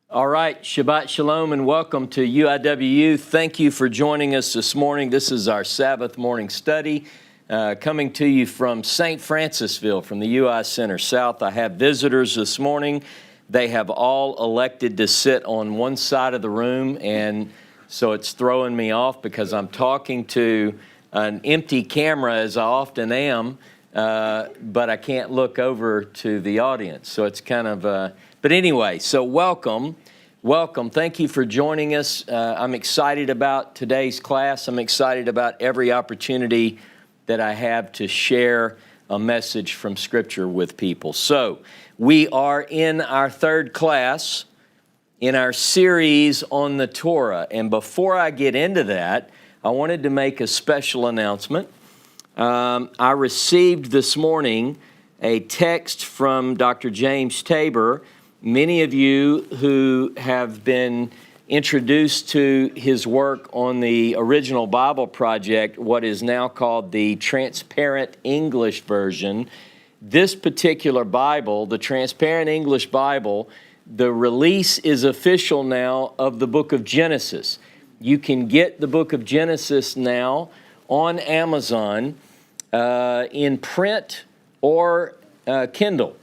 All right, Shabbat Shalom and welcome to UIWU. Thank you for joining us this morning. This is our Sabbath morning study coming to you from St. Francisville from the UI Center South. I have visitors this morning. They have all elected to sit on one side of the room, and so it's throwing me off because I'm talking to an empty camera as I often am, but I can't look over to the audience. So it's kind of, but anyway, so welcome. Thank you for joining us. I'm excited about today's class. I'm excited about every opportunity that I have to share a message from Scripture with people. So we are in our third class in our series on the Torah. And before I get into that, I wanted to make a special announcement. I received this morning a text from Dr. James Tabor. Many of you who have been introduced to his work on the original Bible project, what is now called the Transparent English Version, this particular Bible, the Transparent English Bible, the release is official now of the book of Genesis. You can get the book of Genesis now on Amazon in print or Kindle.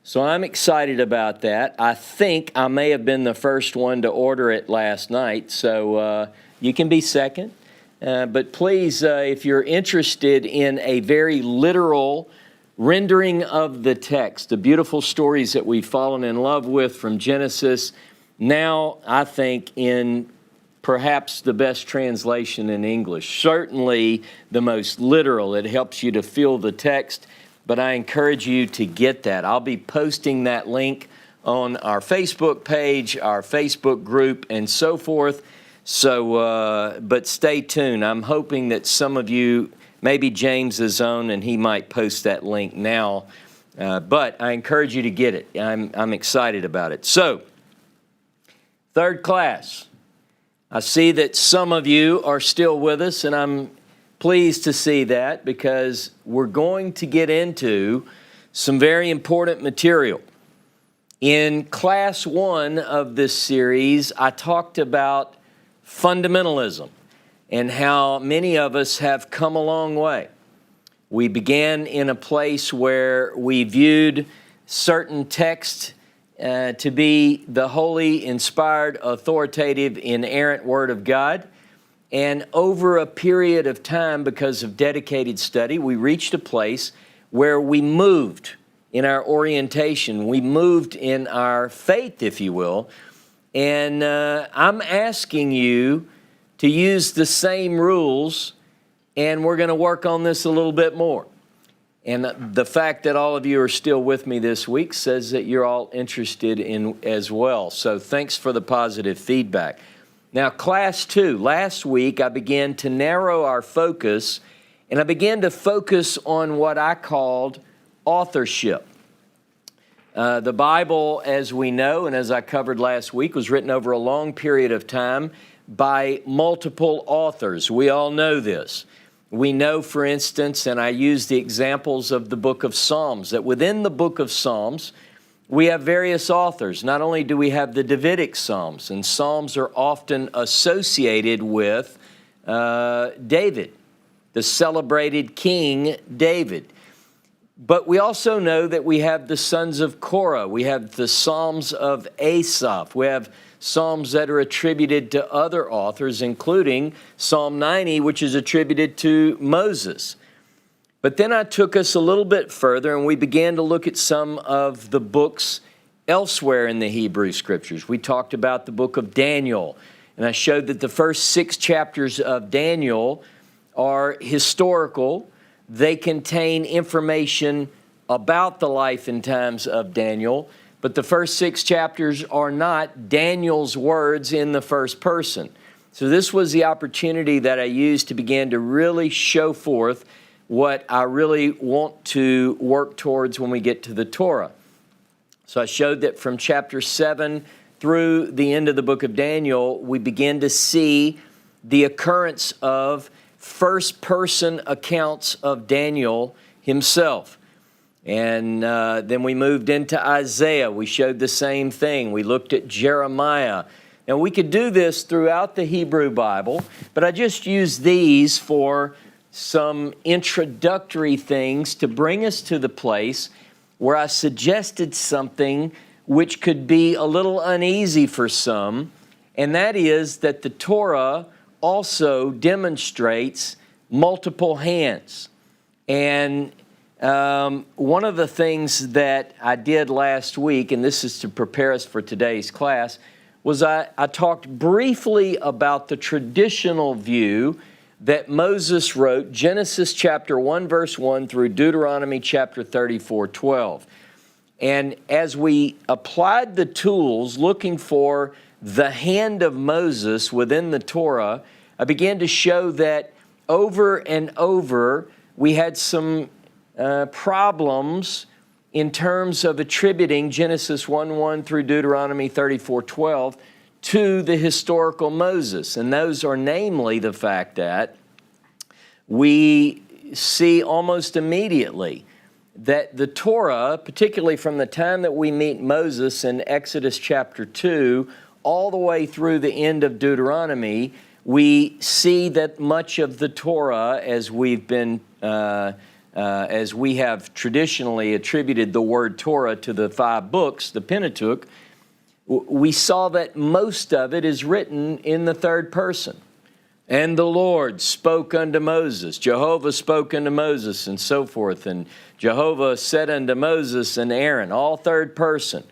So I'm excited about that. I think I may have been the first one to order it last night, so you can be second. But please, if you're interested in a very literal rendering of the text, the beautiful stories that we've fallen in love with from Genesis, now I think in perhaps the best translation in English, certainly the most literal. It helps you to feel the text. But I encourage you to get that. I'll be posting that link on our Facebook page, our Facebook group, and so forth. So, but stay tuned. I'm hoping that some of you, maybe James is on, and he might post that link now. But I encourage you to get it. I'm excited about it. So, third class. I see that some of you are still with us, and I'm pleased to see that because we're going to get into some very important material. In class 1 of this series, I talked about fundamentalism and how many of us have come a long way. We began in a place where we viewed certain texts to be the holy, inspired, authoritative, inerrant Word of God. And over a period of time, because of dedicated study, we reached a place where we moved in our orientation. We moved in our faith, if you will. And I'm asking you to use the same rules, and we're going to work on this a little bit more. And the fact that all of you are still with me this week says that you're all interested in as well. So thanks for the positive feedback. Now, class 2, last week I began to narrow our focus, and I began to focus on what I called authorship. The Bible, as we know, and as I covered last week, was written over a long period of time by multiple authors. We all know this. We know, for instance, and I use the examples of the book of Psalms, that within the book of Psalms, we have various authors. Not only do we have the Davidic Psalms, and Psalms are often associated with David, the celebrated King David. But we also know that we have the sons of Korah. We have the Psalms of Asaph. We have Psalms that are attributed to other authors, including Psalm 90, which is attributed to Moses. But then I took us a little bit further, and we began to look at some of the books elsewhere in the Hebrew Scriptures. We talked about the book of Daniel, and I showed that the first 6 chapters of Daniel are historical. They contain information about the life and times of Daniel, but the first 6 chapters are not Daniel's words in the first person. So this was the opportunity that I used to begin to really show forth what I really want to work towards when we get to the Torah. So I showed that from chapter 7 through the end of the book of Daniel, we begin to see the occurrence of first-person accounts of Daniel himself. And then we moved into Isaiah. We showed the same thing. We looked at Jeremiah. And we could do this throughout the Hebrew Bible, but I just use these for some introductory things to bring us to the place where I suggested something which could be a little uneasy for some, and that is that the Torah also demonstrates multiple hands. And one of the things that I did last week, and this is to prepare us for today's class, was I talked briefly about the traditional view that Moses wrote Genesis chapter 1, verse 1 through Deuteronomy chapter 34, 12. And as we applied the tools looking for the hand of Moses within the Torah, I began to show that over and over we had some problems in terms of attributing Genesis 1:1 through Deuteronomy 34:12 to the historical Moses. And those are namely the fact that we see almost immediately that the Torah, particularly from the time that we meet Moses in Exodus chapter 2, all the way through the end of Deuteronomy, we see that much of the Torah, as we have traditionally attributed the word Torah to the 5 books, the Pentateuch, we saw that most of it is written in the third person. And the Lord spoke unto Moses, Jehovah spoke unto Moses, and so forth. And Jehovah said unto Moses and Aaron, all third person.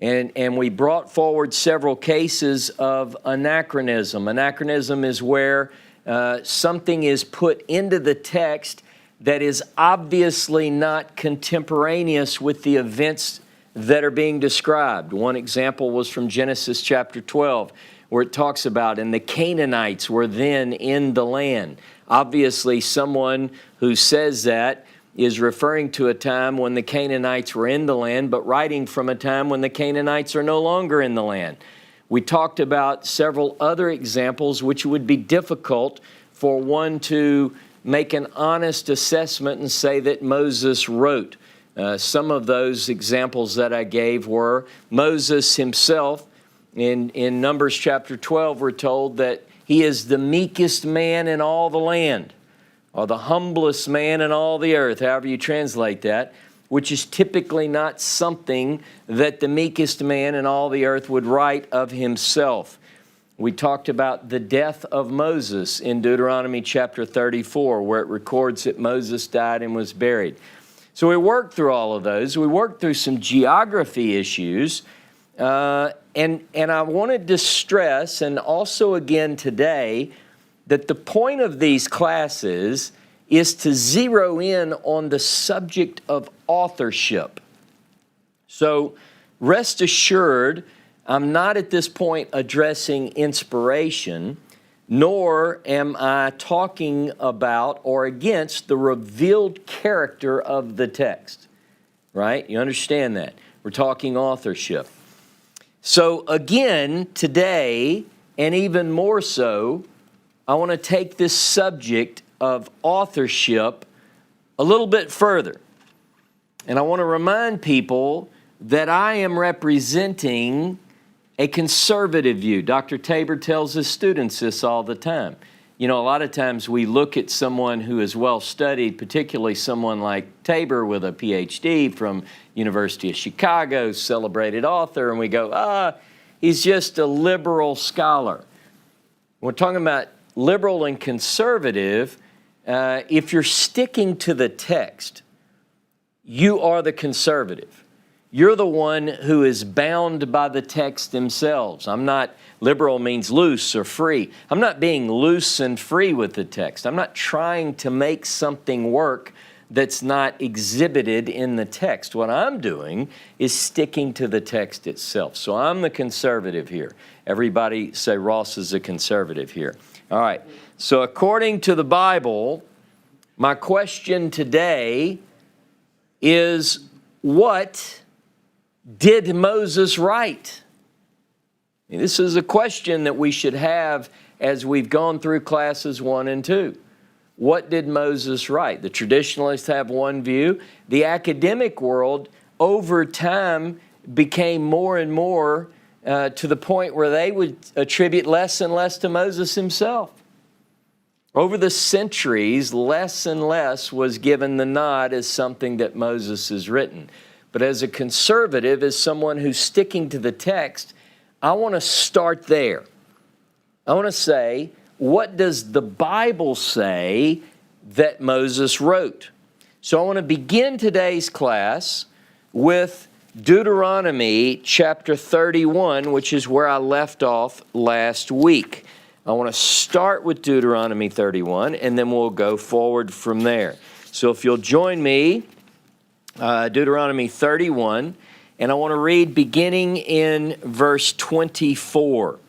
And we brought forward several cases of anachronism. Anachronism is where something is put into the text that is obviously not contemporaneous with the events that are being described. One example was from Genesis chapter 12, where it talks about, and the Canaanites were then in the land. Obviously, someone who says that is referring to a time when the Canaanites were in the land, but writing from a time when the Canaanites are no longer in the land. We talked about several other examples which would be difficult for one to make an honest assessment and say that Moses wrote. Some of those examples that I gave were Moses himself. In Numbers chapter 12, we're told that he is the meekest man in all the land, or the humblest man in all the earth, however you translate that, which is typically not something that the meekest man in all the earth would write of himself. We talked about the death of Moses in Deuteronomy chapter 34, where it records that Moses died and was buried. So we worked through all of those. We worked through some geography issues, and I wanted to stress, and also again today, that the point of these classes is to zero in on the subject of authorship. So rest assured, I'm not at this point addressing inspiration, nor am I talking about or against the revealed character of the text, right? You understand that? We're talking authorship. So again, today, and even more so, I want to take this subject of authorship a little bit further. And I want to remind people that I am representing a conservative view. Dr. Tabor tells his students this all the time. You know, a lot of times we look at someone who is well studied, particularly someone like Tabor with a PhD from University of Chicago, celebrated author, and we go, he's just a liberal scholar. We're talking about liberal and conservative. If you're sticking to the text, you are the conservative. You're the one who is bound by the text themselves. Liberal means loose or free. I'm not being loose and free with the text. I'm not trying to make something work that's not exhibited in the text. What I'm doing is sticking to the text itself. So I'm the conservative here. Everybody say Ross is a conservative here. All right. So according to the Bible, my question today is, what did Moses write? This is a question that we should have as we've gone through classes 1 and 2. what did Moses write? The traditionalists have one view. The academic world, over time, became more and more to the point where they would attribute less and less to Moses himself. Over the centuries, less and less was given the nod as something that Moses has written. But as a conservative, as someone who's sticking to the text, I want to start there. I want to say, what does the Bible say that Moses wrote? So I want to begin today's class with Deuteronomy chapter 31, which is where I left off last week. I want to start with Deuteronomy 31, and then we'll go forward from there. So if you'll join me, Deuteronomy 31, and I want to read beginning in verse 24.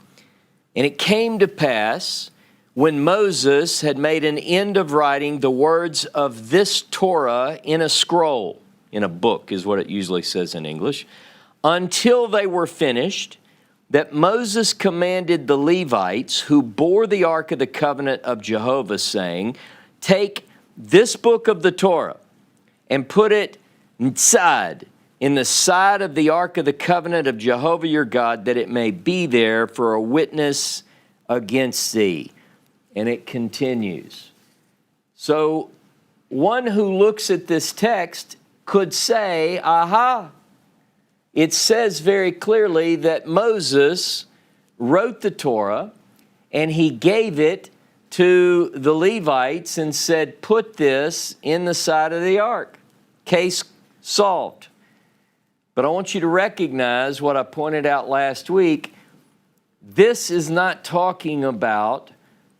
And it came to pass, when Moses had made an end of writing the words of this Torah in a scroll, in a book is what it usually says in English, until they were finished, that Moses commanded the Levites who bore the ark of the covenant of Jehovah, saying, take this book of the Torah and put it inside, in the side of the ark of the covenant of Jehovah your God, that it may be there for a witness against thee. And it continues. So one who looks at this text could say, aha, it says very clearly that Moses wrote the Torah and he gave it to the Levites and said, put this in the side of the ark. Case solved. But I want you to recognize what I pointed out last week. This is not talking about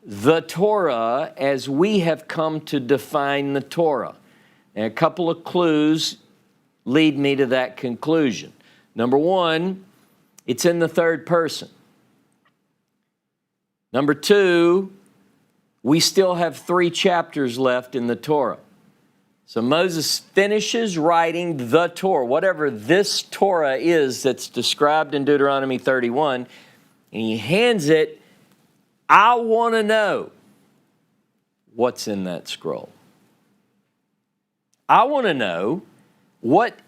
the Torah as we have come to define the Torah. And a couple of clues lead me to that conclusion. Number one, it's in the third person. Number two, we still have 3 chapters left in the Torah. So Moses finishes writing the Torah, whatever this Torah is that's described in Deuteronomy 31, and he hands it. I want to know what's in that scroll. I want to know what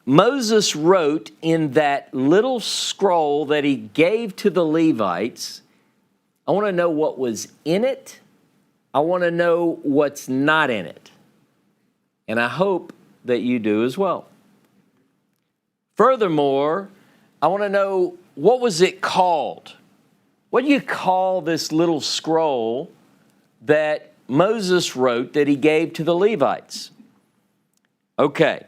Moses wrote in that little scroll that he gave to the Levites. I want to know what was in it. I want to know what's not in it. And I hope that you do as well. Furthermore, I want to know, what was it called? What do you call this little scroll that Moses wrote that he gave to the Levites? Okay,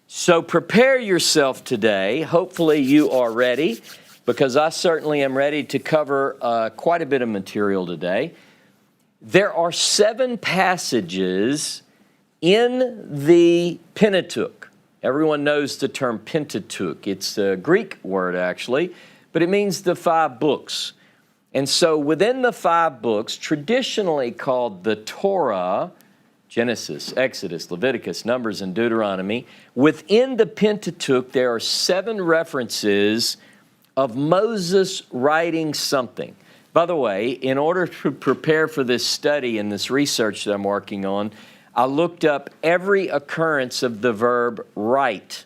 so prepare yourself today. Hopefully you are ready, because I certainly am ready to cover quite a bit of material today. There are 7 passages in the Pentateuch. Everyone knows the term Pentateuch. It's a Greek word, actually, but it means the 5 books. And so within the 5 books, traditionally called the Torah, Genesis, Exodus, Leviticus, Numbers, and Deuteronomy, within the Pentateuch, there are 7 references of Moses writing something. By the way, in order to prepare for this study and this research that I'm working on, I looked up every occurrence of the verb write.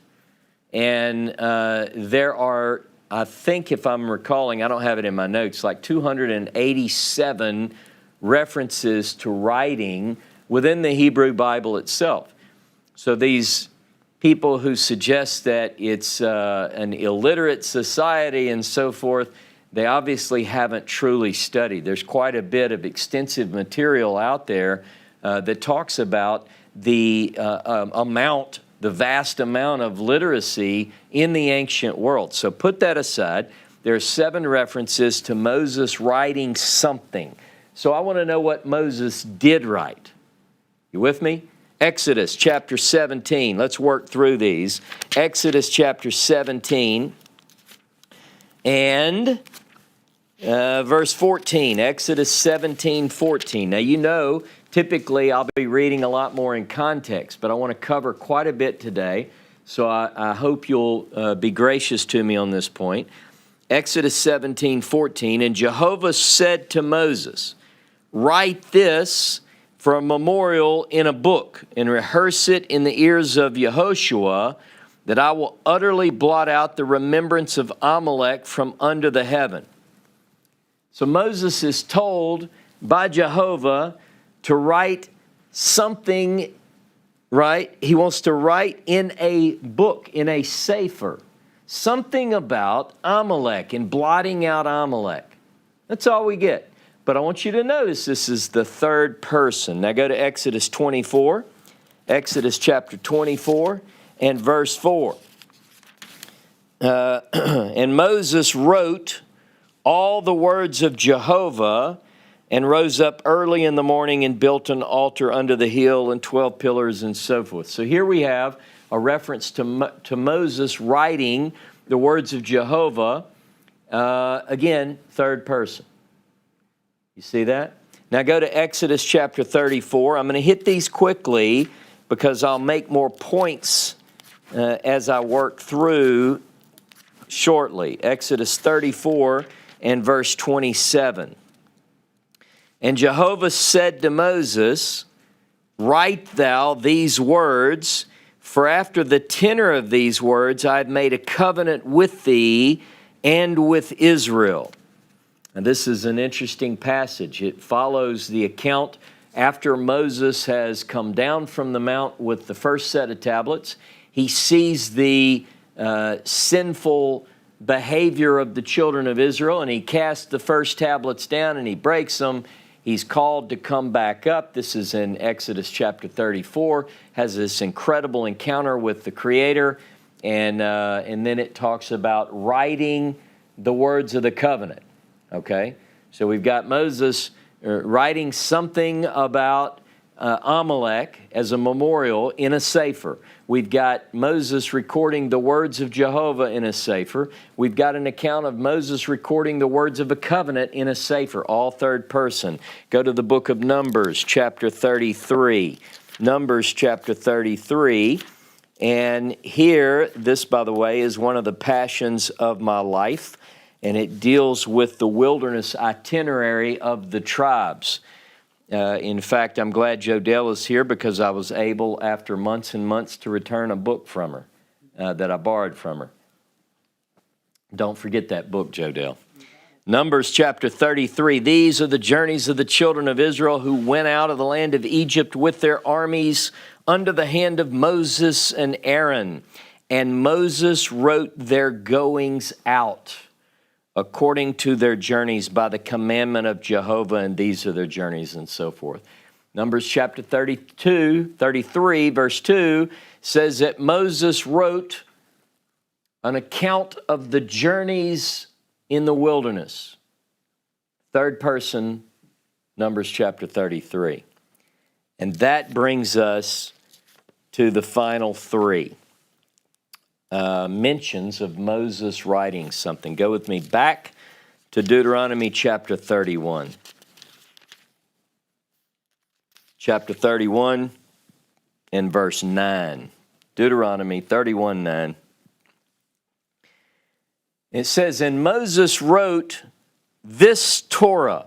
And there are, I think if I'm recalling, I don't have it in my notes, like 287 references to writing within the Hebrew Bible itself. So these people who suggest that it's an illiterate society and so forth, they obviously haven't truly studied. There's quite a bit of extensive material out there that talks about the vast amount of literacy in the ancient world. So put that aside. There are 7 references to Moses writing something. So I want to know what Moses did write. You with me? Exodus chapter 17. Let's work through these. Exodus chapter 17 and verse 14. Exodus 17:14. Now you know, typically I'll be reading a lot more in context, but I want to cover quite a bit today, so I hope you'll be gracious to me on this point. Exodus 17:14, and Jehovah said to Moses, write this for a memorial in a book, and rehearse it in the ears of Yehoshua, that I will utterly blot out the remembrance of Amalek from under the heaven. So Moses is told by Jehovah to write something, right? He wants to write in a book, in a sefer, something about Amalek and blotting out Amalek. That's all we get. But I want you to notice this is the third person. Now go to Exodus 24, Exodus chapter 24 and verse 4. And Moses wrote all the words of Jehovah, and rose up early in the morning and built an altar under the hill and 12 pillars and so forth. So here we have a reference to Moses writing the words of Jehovah, again, third person. You see that? Now go to Exodus chapter 34. I'm going to hit these quickly because I'll make more points as I work through shortly. Exodus 34 and verse 27. And Jehovah said to Moses, write thou these words, for after the tenor of these words I have made a covenant with thee and with Israel. And this is an interesting passage. It follows the account after Moses has come down from the mount with the first set of tablets. He sees the sinful behavior of the children of Israel, and he casts the first tablets down and he breaks them. He's called to come back up. This is in Exodus chapter 34, has this incredible encounter with the Creator, and then it talks about writing the words of the covenant. Okay, so we've got Moses writing something about Amalek as a memorial in a sefer. We've got Moses recording the words of Jehovah in a sefer. We've got an account of Moses recording the words of a covenant in a sefer, all third person. Go to the book of Numbers, chapter 33. Numbers, chapter 33. And here, this, by the way, is one of the passions of my life, and it deals with the wilderness itinerary of the tribes. In fact, I'm glad Jodelle is here because I was able, after months and months, to return a book from her that I borrowed from her. Don't forget that book, Jodelle. Numbers chapter 33. These are the journeys of the children of Israel who went out of the land of Egypt with their armies under the hand of Moses and Aaron. And Moses wrote their goings out according to their journeys by the commandment of Jehovah, and these are their journeys, and so forth. Numbers chapter 33, verse 2 says that Moses wrote an account of the journeys in the wilderness. Third person, Numbers chapter 33. And that brings us to the final three. Mentions of Moses writing something. Go with me back to Deuteronomy chapter 31. Chapter 31 and verse 9. Deuteronomy 31:9. It says, and Moses wrote this Torah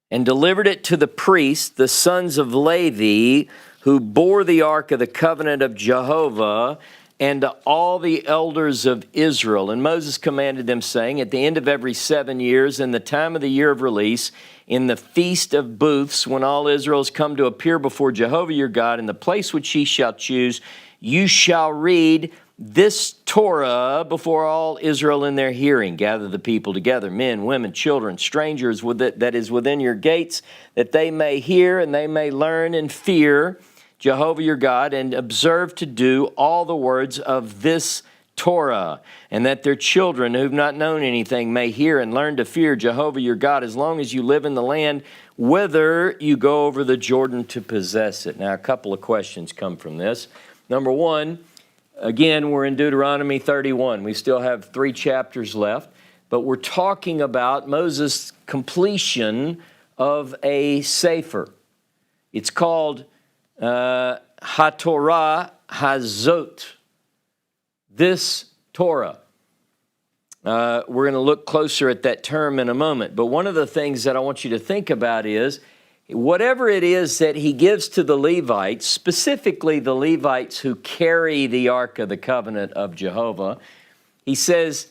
and delivered it to the priests, the sons of Levi, who bore the ark of the covenant of Jehovah, and to all the elders of Israel. And Moses commanded them, saying, at the end of every 7 years, in the time of the year of release, in the feast of booths, when all Israel has come to appear before Jehovah your God, in the place which he shall choose, you shall read this Torah before all Israel in their hearing. Gather the people together, men, women, children, strangers that is within your gates, that they may hear and they may learn and fear Jehovah your God, and observe to do all the words of this Torah, and that their children who have not known anything may hear and learn to fear Jehovah your God as long as you live in the land whither you go over the Jordan to possess it. Now, a couple of questions come from this. Number one, again, we're in Deuteronomy 31. We still have 3 chapters left, but we're talking about Moses' completion of a sefer. It's called HaTorah Hazot, this Torah. We're going to look closer at that term in a moment. But one of the things that I want you to think about is whatever it is that he gives to the Levites, specifically the Levites who carry the Ark of the Covenant of Jehovah, he says,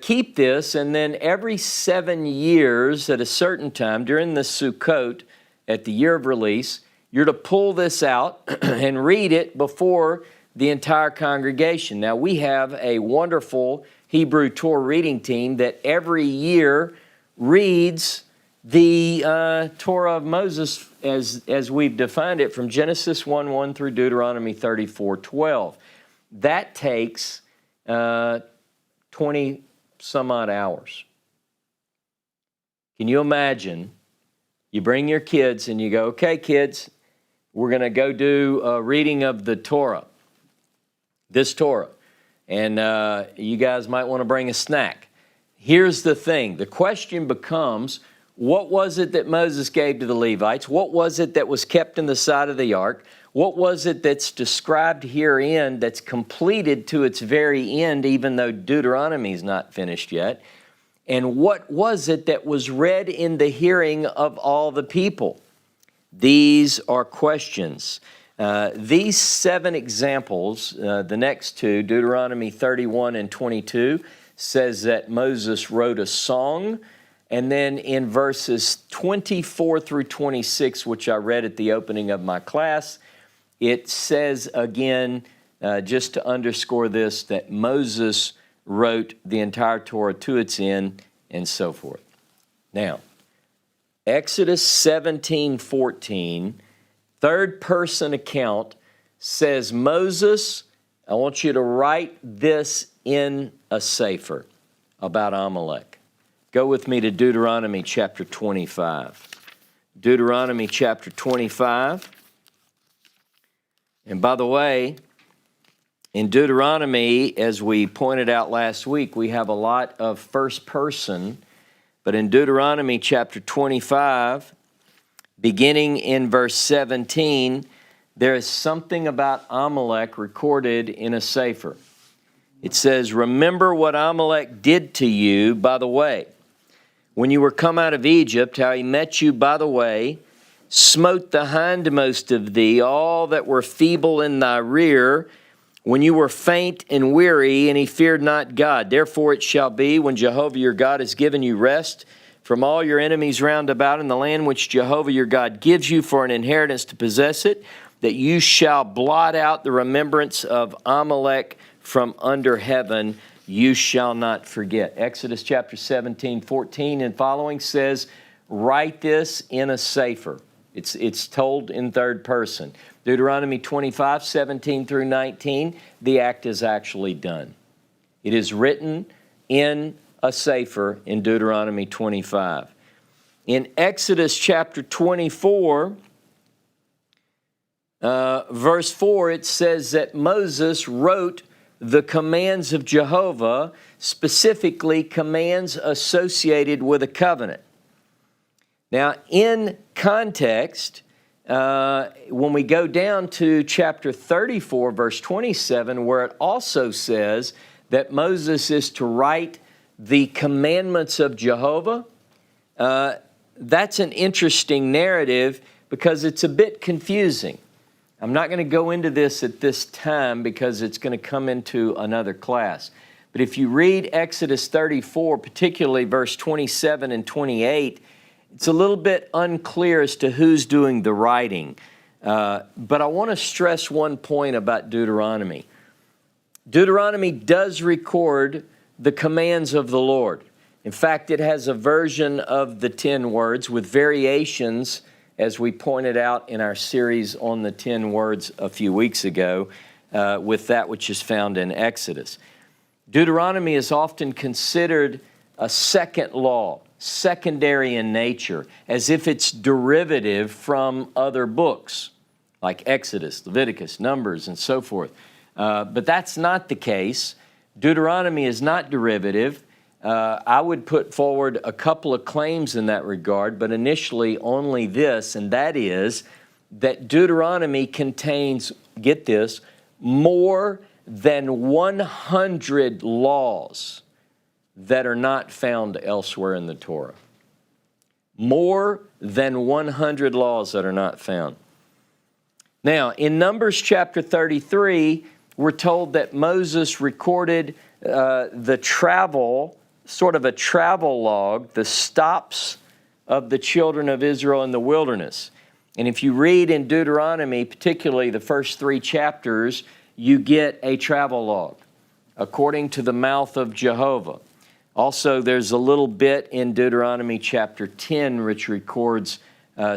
keep this, and then every 7 years at a certain time, during the Sukkot, at the year of release, you're to pull this out and read it before the entire congregation. Now, we have a wonderful Hebrew Torah reading team that every year reads the Torah of Moses as we've defined it from Genesis 1:1 through Deuteronomy 34:12. That takes 20 some odd hours. Can you imagine? You bring your kids and you go, okay, kids, we're going to go do a reading of the Torah, this Torah. And you guys might want to bring a snack. Here's the thing. The question becomes, what was it that Moses gave to the Levites? What was it that was kept in the side of the ark? What was it that's described herein that's completed to its very end, even though Deuteronomy is not finished yet? And what was it that was read in the hearing of all the people? These are questions. These 7 examples, the next 2, Deuteronomy 31 and 22, says that Moses wrote a song. And then in verses 24 through 26, which I read at the opening of my class, it says again, just to underscore this, that Moses wrote the entire Torah to its end and so forth. Now, Exodus 17:14, third person account, says, Moses, I want you to write this in a sefer about Amalek. Go with me to Deuteronomy chapter 25. Deuteronomy chapter 25. And by the way, in Deuteronomy, as we pointed out last week, we have a lot of first person. But in Deuteronomy chapter 25, beginning in verse 17, there is something about Amalek recorded in a sefer. It says, remember what Amalek did to you by the way. When you were come out of Egypt, how he met you by the way, smote the hindmost of thee, all that were feeble in thy rear, when you were faint and weary, and he feared not God. Therefore it shall be, when Jehovah your God has given you rest from all your enemies round about in the land which Jehovah your God gives you for an inheritance to possess it, that you shall blot out the remembrance of Amalek from under heaven, you shall not forget. Exodus chapter 17:14 and following says, write this in a sefer. It's told in third person. Deuteronomy 25:17 through 19, the act is actually done. It is written in a sefer in Deuteronomy 25. In Exodus chapter 24, verse 4, it says that Moses wrote the commands of Jehovah, specifically commands associated with a covenant. Now, in context, when we go down to chapter 34, verse 27, where it also says that Moses is to write the commandments of Jehovah, that's an interesting narrative because it's a bit confusing. I'm not going to go into this at this time because it's going to come into another class. But if you read Exodus 34, particularly verse 27 and 28, it's a little bit unclear as to who's doing the writing. But I want to stress one point about Deuteronomy. Deuteronomy does record the commands of the Lord. In fact, it has a version of the 10 words with variations, as we pointed out in our series on the 10 words a few weeks ago, with that which is found in Exodus. Deuteronomy is often considered a second law, secondary in nature, as if it's derivative from other books like Exodus, Leviticus, Numbers, and so forth. But that's not the case. Deuteronomy is not derivative. I would put forward a couple of claims in that regard, but initially only this, and that is that Deuteronomy contains, get this, more than 100 laws that are not found elsewhere in the Torah. More than 100 laws that are not found. Now, in Numbers chapter 33, we're told that Moses recorded the travel, sort of a travel log, the stops of the children of Israel in the wilderness. And if you read in Deuteronomy, particularly the first 3 chapters, you get a travel log according to the mouth of Jehovah. Also, there's a little bit in Deuteronomy chapter 10 which records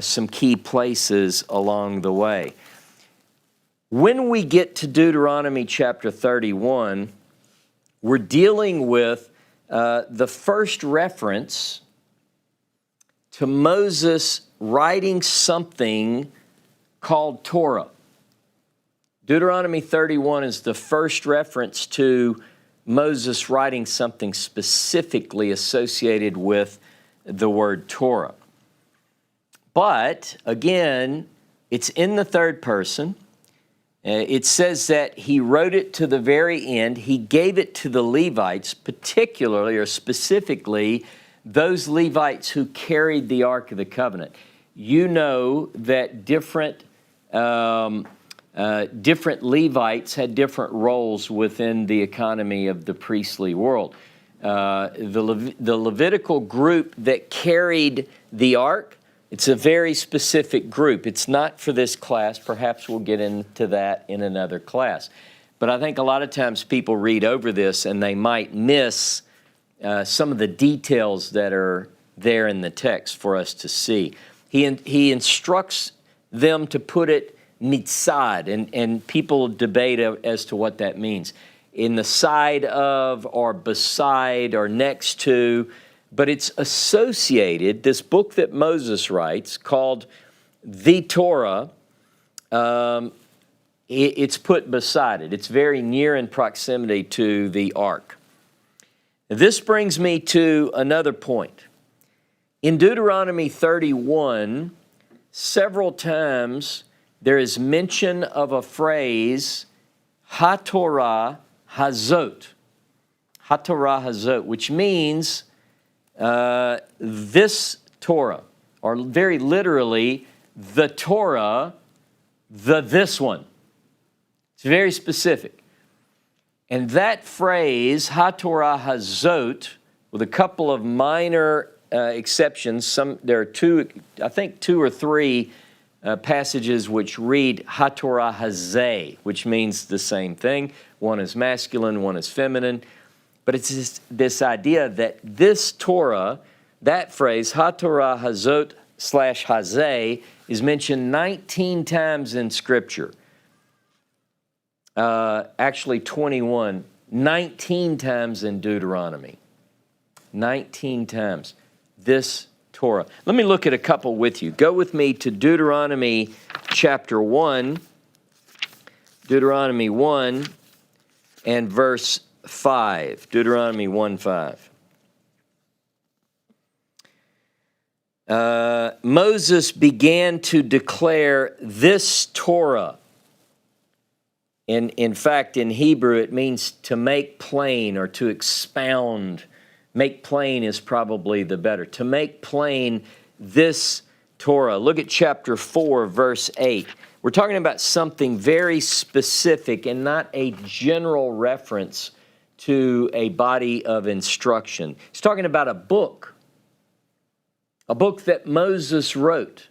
some key places along the way. When we get to Deuteronomy chapter 31, we're dealing with the first reference to Moses writing something called Torah. Deuteronomy 31 is the first reference to Moses writing something specifically associated with the word Torah. But, again, it's in the third person. It says that he wrote it to the very end. He gave it to the Levites, particularly or specifically those Levites who carried the Ark of the Covenant. You know that different Levites had different roles within the economy of the priestly world. The Levitical group that carried the ark, it's a very specific group. It's not for this class. Perhaps we'll get into that in another class. But I think a lot of times people read over this and they might miss some of the details that are there in the text for us to see. He instructs them to put it mitzad, and people debate as to what that means. In the side of, or beside, or next to, but it's associated, this book that Moses writes called the Torah, it's put beside it. It's very near in proximity to the ark. This brings me to another point. In Deuteronomy 31, several times there is mention of a phrase, HaTorah Hazot. HaTorah Hazot, which means this Torah, or very literally, the Torah, this one. It's very specific. And that phrase, HaTorah Hazot, with a couple of minor exceptions, there are two or three passages which read HaTorah Hazeh, which means the same thing. One is masculine, one is feminine. But it's this idea that this Torah, that phrase, HaTorah Hazot / Hazeh, is mentioned 19 times in Scripture. Actually 21, 19 times in Deuteronomy. 19 times. This Torah. Let me look at a couple with you. Go with me to Deuteronomy chapter 1. Deuteronomy 1 and verse 5. Deuteronomy 1:5. Moses began to declare this Torah. In fact, in Hebrew, it means to make plain or to expound. Make plain is probably the better. To make plain this Torah. Look at chapter 4, verse 8. We're talking about something very specific and not a general reference to a body of instruction. He's talking about a book that Moses wrote.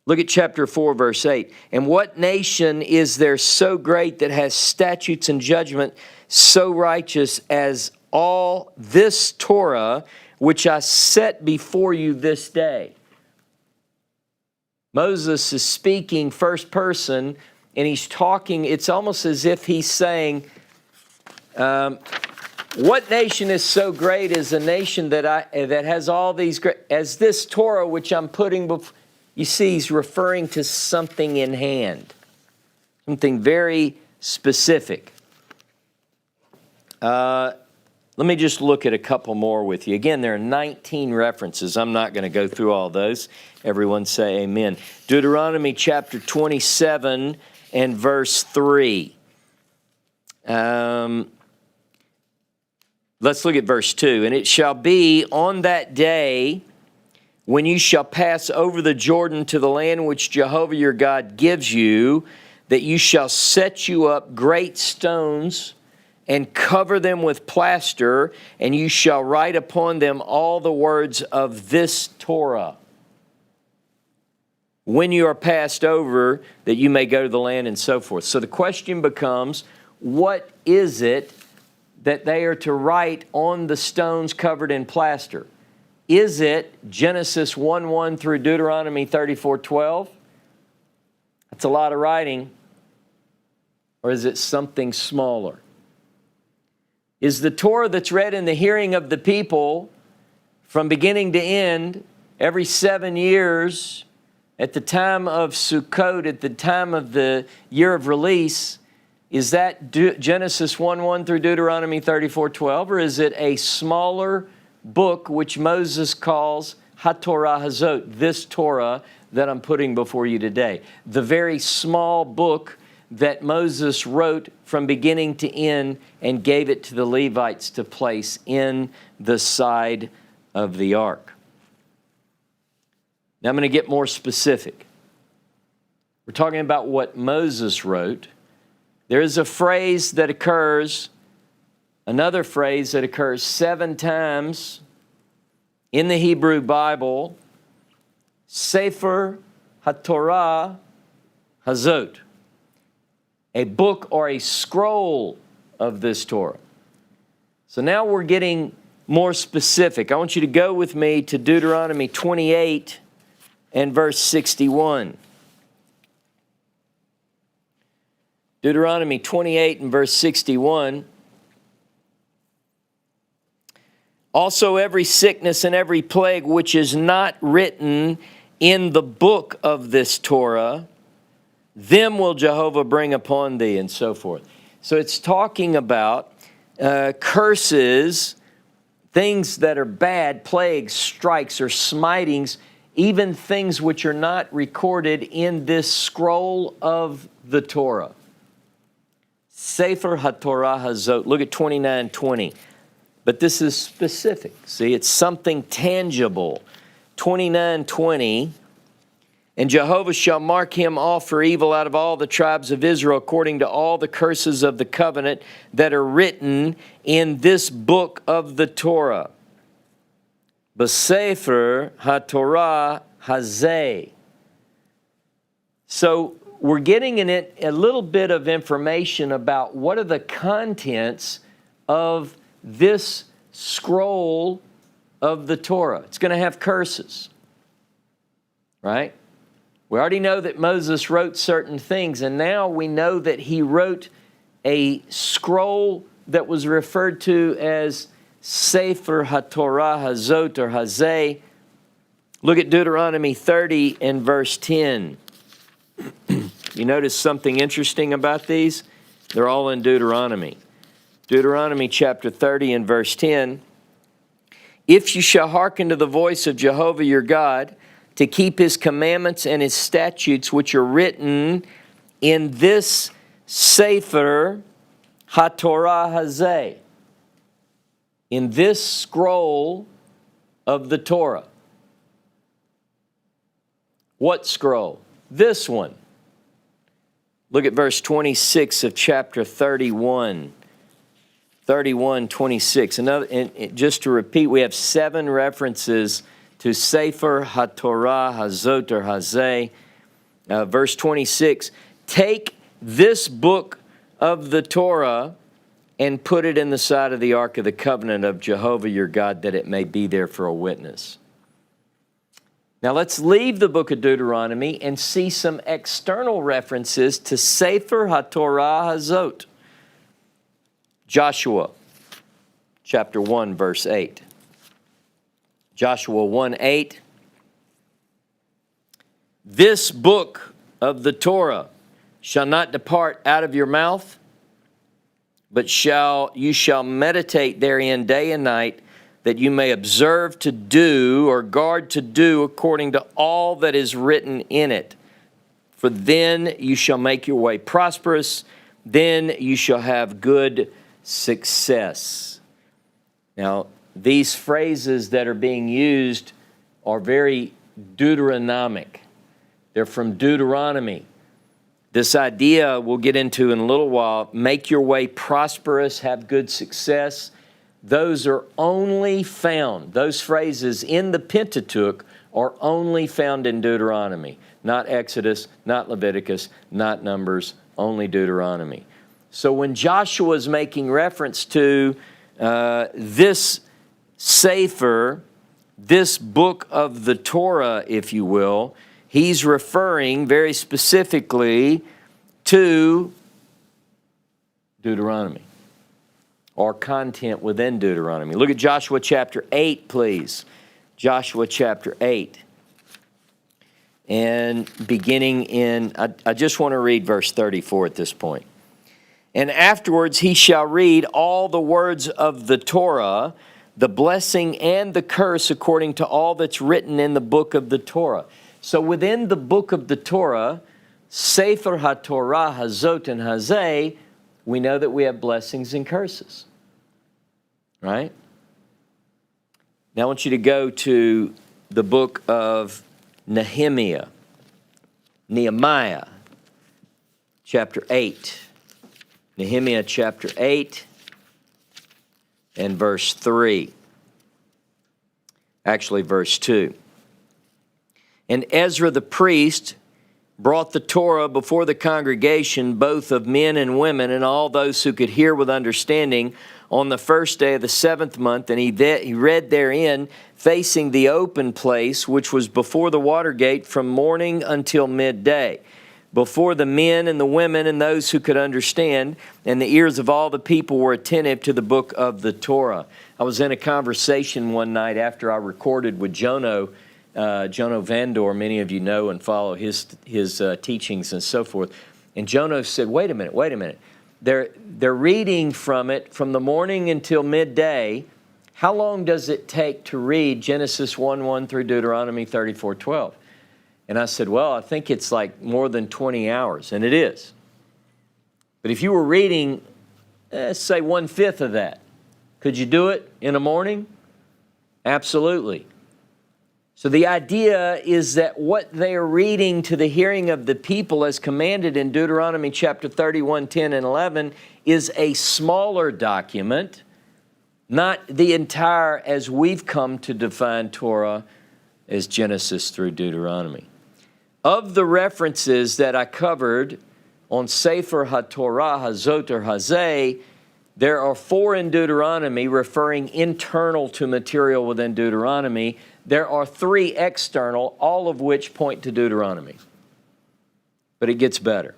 Look at chapter 4, verse 8. And what nation is there so great that has statutes and judgment so righteous as all this Torah which I set before you this day? Moses is speaking first person, and he's talking, it's almost as if he's saying, what nation is so great as a nation that has all these great, as this Torah which I'm putting before. You see, he's referring to something in hand, something very specific. Let me just look at a couple more with you. Again, there are 19 references. I'm not going to go through all those. Everyone say amen. Deuteronomy chapter 27 and verse 3. Let's look at verse 2. And it shall be on that day when you shall pass over the Jordan to the land which Jehovah your God gives you, that you shall set you up great stones and cover them with plaster, and you shall write upon them all the words of this Torah. When you are passed over, that you may go to the land, and so forth. So the question becomes, what is it that they are to write on the stones covered in plaster? Is it Genesis 1:1 through Deuteronomy 34:12? That's a lot of writing. Or is it something smaller? Is the Torah that's read in the hearing of the people from beginning to end every 7 years at the time of Sukkot, at the time of the year of release, is that Genesis 1:1 through Deuteronomy 34:12, or is it a smaller book which Moses calls HaTorah Hazot, this Torah that I'm putting before you today? The very small book that Moses wrote from beginning to end and gave it to the Levites to place in the side of the ark. Now I'm going to get more specific. We're talking about what Moses wrote. There is a phrase that occurs, another phrase that occurs 7 times in the Hebrew Bible, Sefer HaTorah Hazot, a book or a scroll of this Torah. So now we're getting more specific. I want you to go with me to Deuteronomy 28 and verse 61. Deuteronomy 28 and verse 61. Also every sickness and every plague which is not written in the book of this Torah, them will Jehovah bring upon thee, and so forth. So it's talking about curses, things that are bad, plagues, strikes, or smitings, even things which are not recorded in this scroll of the Torah. Sefer HaTorah Hazot. Look at 29:20. But this is specific. See, it's something tangible. 29:20. And Jehovah shall mark him off for evil out of all the tribes of Israel, according to all the curses of the covenant that are written in this book of the Torah. B'Sefer HaTorah Hazeh. So we're getting in it a little bit of information about what are the contents of this scroll of the Torah. It's going to have curses, right? We already know that Moses wrote certain things, and now we know that he wrote a scroll that was referred to as Sefer HaTorah Hazot or Hazeh. Look at Deuteronomy 30 and verse 10. You notice something interesting about these? They're all in Deuteronomy. Deuteronomy chapter 30 and verse 10. If you shall hearken to the voice of Jehovah your God, to keep his commandments and his statutes which are written in this Sefer HaTorah Hazeh, in this scroll of the Torah. What scroll? This one. Look at verse 26 of chapter 31. 31:26. And just to repeat, we have 7 references to Sefer HaTorah Hazot or Hazeh. Verse 26, take this book of the Torah and put it in the side of the ark of the covenant of Jehovah your God, that it may be there for a witness. Now let's leave the book of Deuteronomy and see some external references to Sefer HaTorah Hazot. Joshua chapter 1 verse 8. Joshua 1:8. This book of the Torah shall not depart out of your mouth, but you shall meditate therein day and night, that you may observe to do or guard to do according to all that is written in it. For then you shall make your way prosperous, then you shall have good success. Now, these phrases that are being used are very Deuteronomic. They're from Deuteronomy. This idea we'll get into in a little while, make your way prosperous, have good success. Those are only found, those phrases in the Pentateuch are only found in Deuteronomy. Not Exodus, not Leviticus, not Numbers, only Deuteronomy. So when Joshua is making reference to this Sefer, this book of the Torah, if you will, he's referring very specifically to Deuteronomy, or content within Deuteronomy. Look at Joshua chapter 8, please. Joshua chapter 8. And beginning in, I just want to read verse 34 at this point. And afterwards he shall read all the words of the Torah, the blessing and the curse according to all that's written in the book of the Torah. So within the book of the Torah, Sefer HaTorah, Hazot, and Hazeh, we know that we have blessings and curses. Right? Now I want you to go to the book of Nehemiah, chapter 8. Nehemiah chapter 8 and verse 3. Actually, verse 2. And Ezra the priest brought the Torah before the congregation, both of men and women, and all those who could hear with understanding, on the first day of the 7th month, and he read therein, facing the open place, which was before the water gate, from morning until midday, before the men and the women and those who could understand, and the ears of all the people were attentive to the book of the Torah. I was in a conversation one night after I recorded with Jono Vandor. Many of you know and follow his teachings and so forth. And Jono said, wait a minute. They're reading from it from the morning until midday. How long does it take to read Genesis 1:1 through Deuteronomy 34:12? And I said, well, I think it's like more than 20 hours, and it is. But if you were reading, say 1/5 of that, could you do it in a morning? Absolutely. So the idea is that what they are reading to the hearing of the people as commanded in Deuteronomy chapter 31, 10, and 11 is a smaller document, not the entire as we've come to define Torah as Genesis through Deuteronomy. Of the references that I covered on Sefer HaTorah, Hazot, or Hazeh, there are 4 in Deuteronomy referring internal to material within Deuteronomy. There are 3 external, all of which point to Deuteronomy. But it gets better.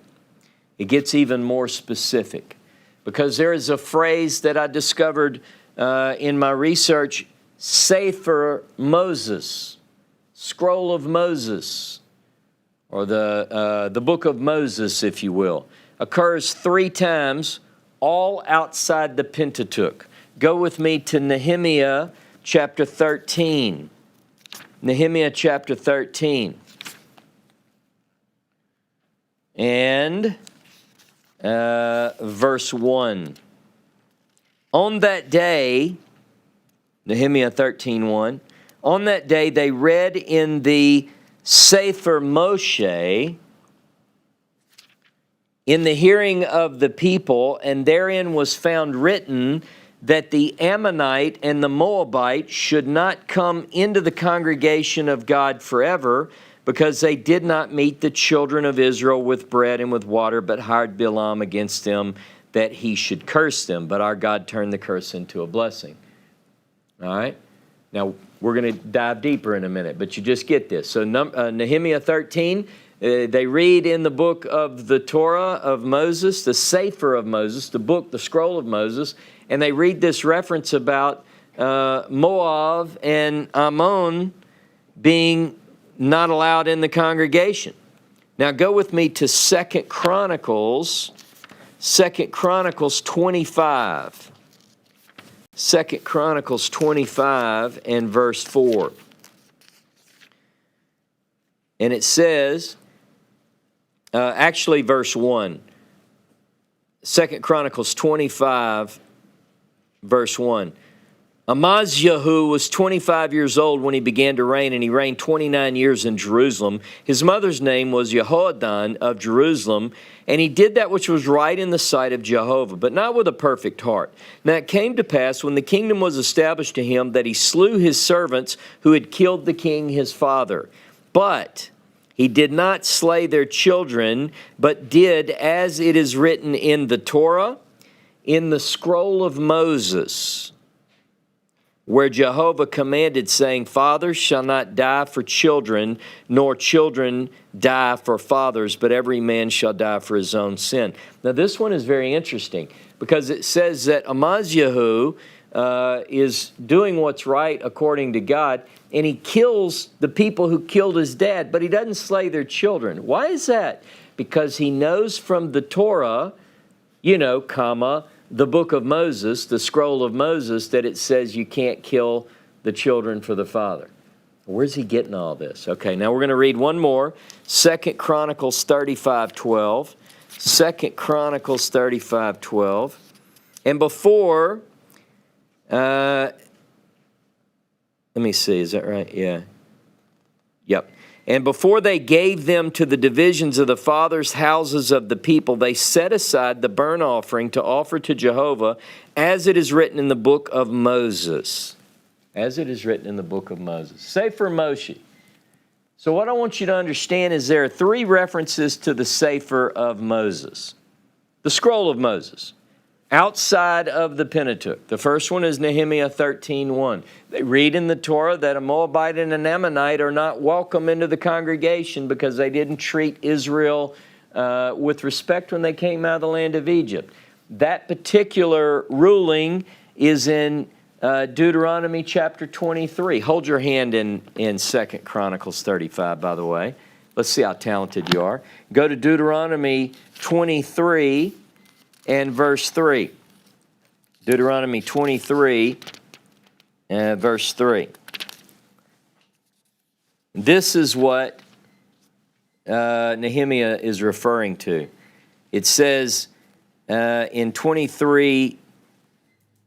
It gets even more specific. Because there is a phrase that I discovered in my research, Sefer Moses, Scroll of Moses, or the book of Moses, if you will, occurs 3 times, all outside the Pentateuch. Go with me to Nehemiah chapter 13. Nehemiah chapter 13. And verse 1. On that day, Nehemiah 13:1, on that day they read in the Sefer Moshe in the hearing of the people, and therein was found written that the Ammonite and the Moabite should not come into the congregation of God forever, because they did not meet the children of Israel with bread and with water, but hired Balaam against them that he should curse them. But our God turned the curse into a blessing. All right? Now, we're going to dive deeper in a minute, but you just get this. So Nehemiah 13, they read in the book of the Torah of Moses, the Sefer of Moses, the book, the scroll of Moses, and they read this reference about Moab and Ammon being not allowed in the congregation. Now go with me to 2 Chronicles 25. 2 Chronicles 25 and verse 4. And it says, actually verse 1. 2 Chronicles 25, verse 1. Amaziah was 25 years old when he began to reign, and he reigned 29 years in Jerusalem. His mother's name was Jehoaddan of Jerusalem, and he did that which was right in the sight of Jehovah, but not with a perfect heart. Now it came to pass, when the kingdom was established to him, that he slew his servants who had killed the king his father. But he did not slay their children, but did as it is written in the Torah, in the scroll of Moses, where Jehovah commanded, saying, Fathers shall not die for children, nor children die for fathers, but every man shall die for his own sin. Now this one is very interesting, because it says that Amaziah is doing what's right according to God, and he kills the people who killed his dad, but he doesn't slay their children. Why is that? Because he knows from the Torah, the book of Moses, the scroll of Moses, that it says you can't kill the children for the father. Where's he getting all this? Okay, now we're going to read one more. 2 Chronicles 35:12. 2 Chronicles 35:12. And before, let me see, is that right? Yeah. Yep. And before they gave them to the divisions of the fathers' houses of the people, they set aside the burnt offering to offer to Jehovah, as it is written in the book of Moses. As it is written in the book of Moses. Sefer Moshe. So what I want you to understand is there are three references to the Sefer of Moses. The scroll of Moses. Outside of the Pentateuch. The first one is Nehemiah 13:1. They read in the Torah that a Moabite and an Ammonite are not welcome into the congregation because they didn't treat Israel with respect when they came out of the land of Egypt. That particular ruling is in Deuteronomy chapter 23. Hold your hand in 2 Chronicles 35, by the way. Let's see how talented you are. Go to Deuteronomy 23 and verse 3. Deuteronomy 23 and verse 3. This is what Nehemiah is referring to. It says in 23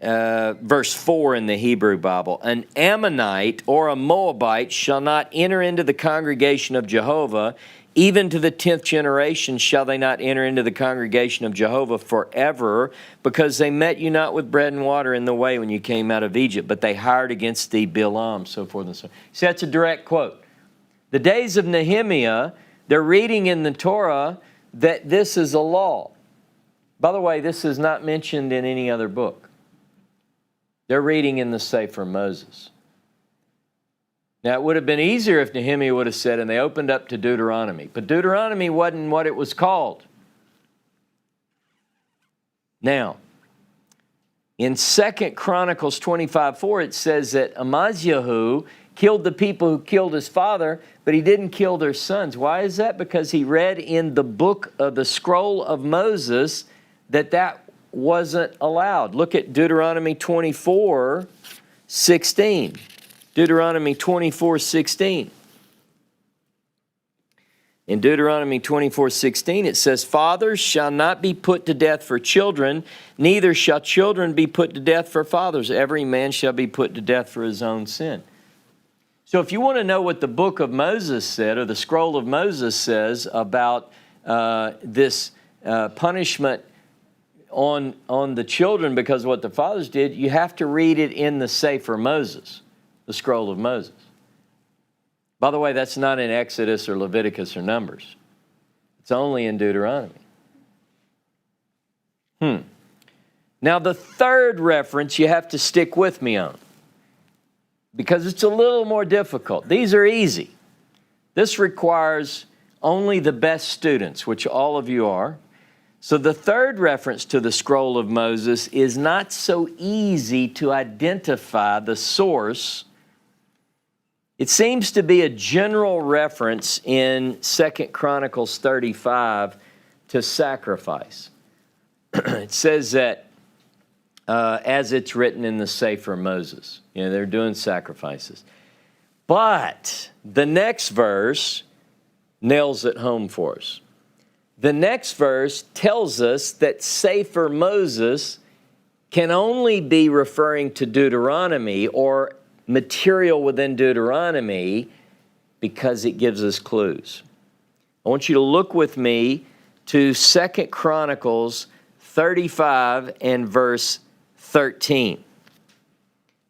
verse 4 in the Hebrew Bible, an Ammonite or a Moabite shall not enter into the congregation of Jehovah. Even to the 10th generation shall they not enter into the congregation of Jehovah forever, because they met you not with bread and water in the way when you came out of Egypt, but they hired against thee Bilam, so forth and so on. See, that's a direct quote. The days of Nehemiah, they're reading in the Torah that this is a law. By the way, this is not mentioned in any other book. They're reading in the Sefer Moses. Now, it would have been easier if Nehemiah would have said, and they opened up to Deuteronomy. But Deuteronomy wasn't what it was called. Now, in 2 Chronicles 25:4, it says that Amaziah killed the people who killed his father, but he didn't kill their sons. Why is that? Because he read in the book of the scroll of Moses that wasn't allowed. Look at Deuteronomy 24:16. Deuteronomy 24:16. In Deuteronomy 24:16 it says, fathers shall not be put to death for children, neither shall children be put to death for fathers. Every man shall be put to death for his own sin. So if you want to know what the book of Moses said, or the scroll of Moses says about this punishment on the children because of what the fathers did, you have to read it in the Sefer Moses. The scroll of Moses. By the way, that's not in Exodus or Leviticus or Numbers. It's only in Deuteronomy. Now, the third reference you have to stick with me on, because it's a little more difficult. These are easy. This requires only the best students, which all of you are. So the third reference to the scroll of Moses is not so easy to identify the source. It seems to be a general reference in 2 Chronicles 35 to sacrifice. It says that as it's written in the Sefer Moses. They're doing sacrifices. But the next verse nails it home for us. The next verse tells us that Sefer Moses can only be referring to Deuteronomy or material within Deuteronomy because it gives us clues. I want you to look with me to 2 Chronicles 35 and verse 13.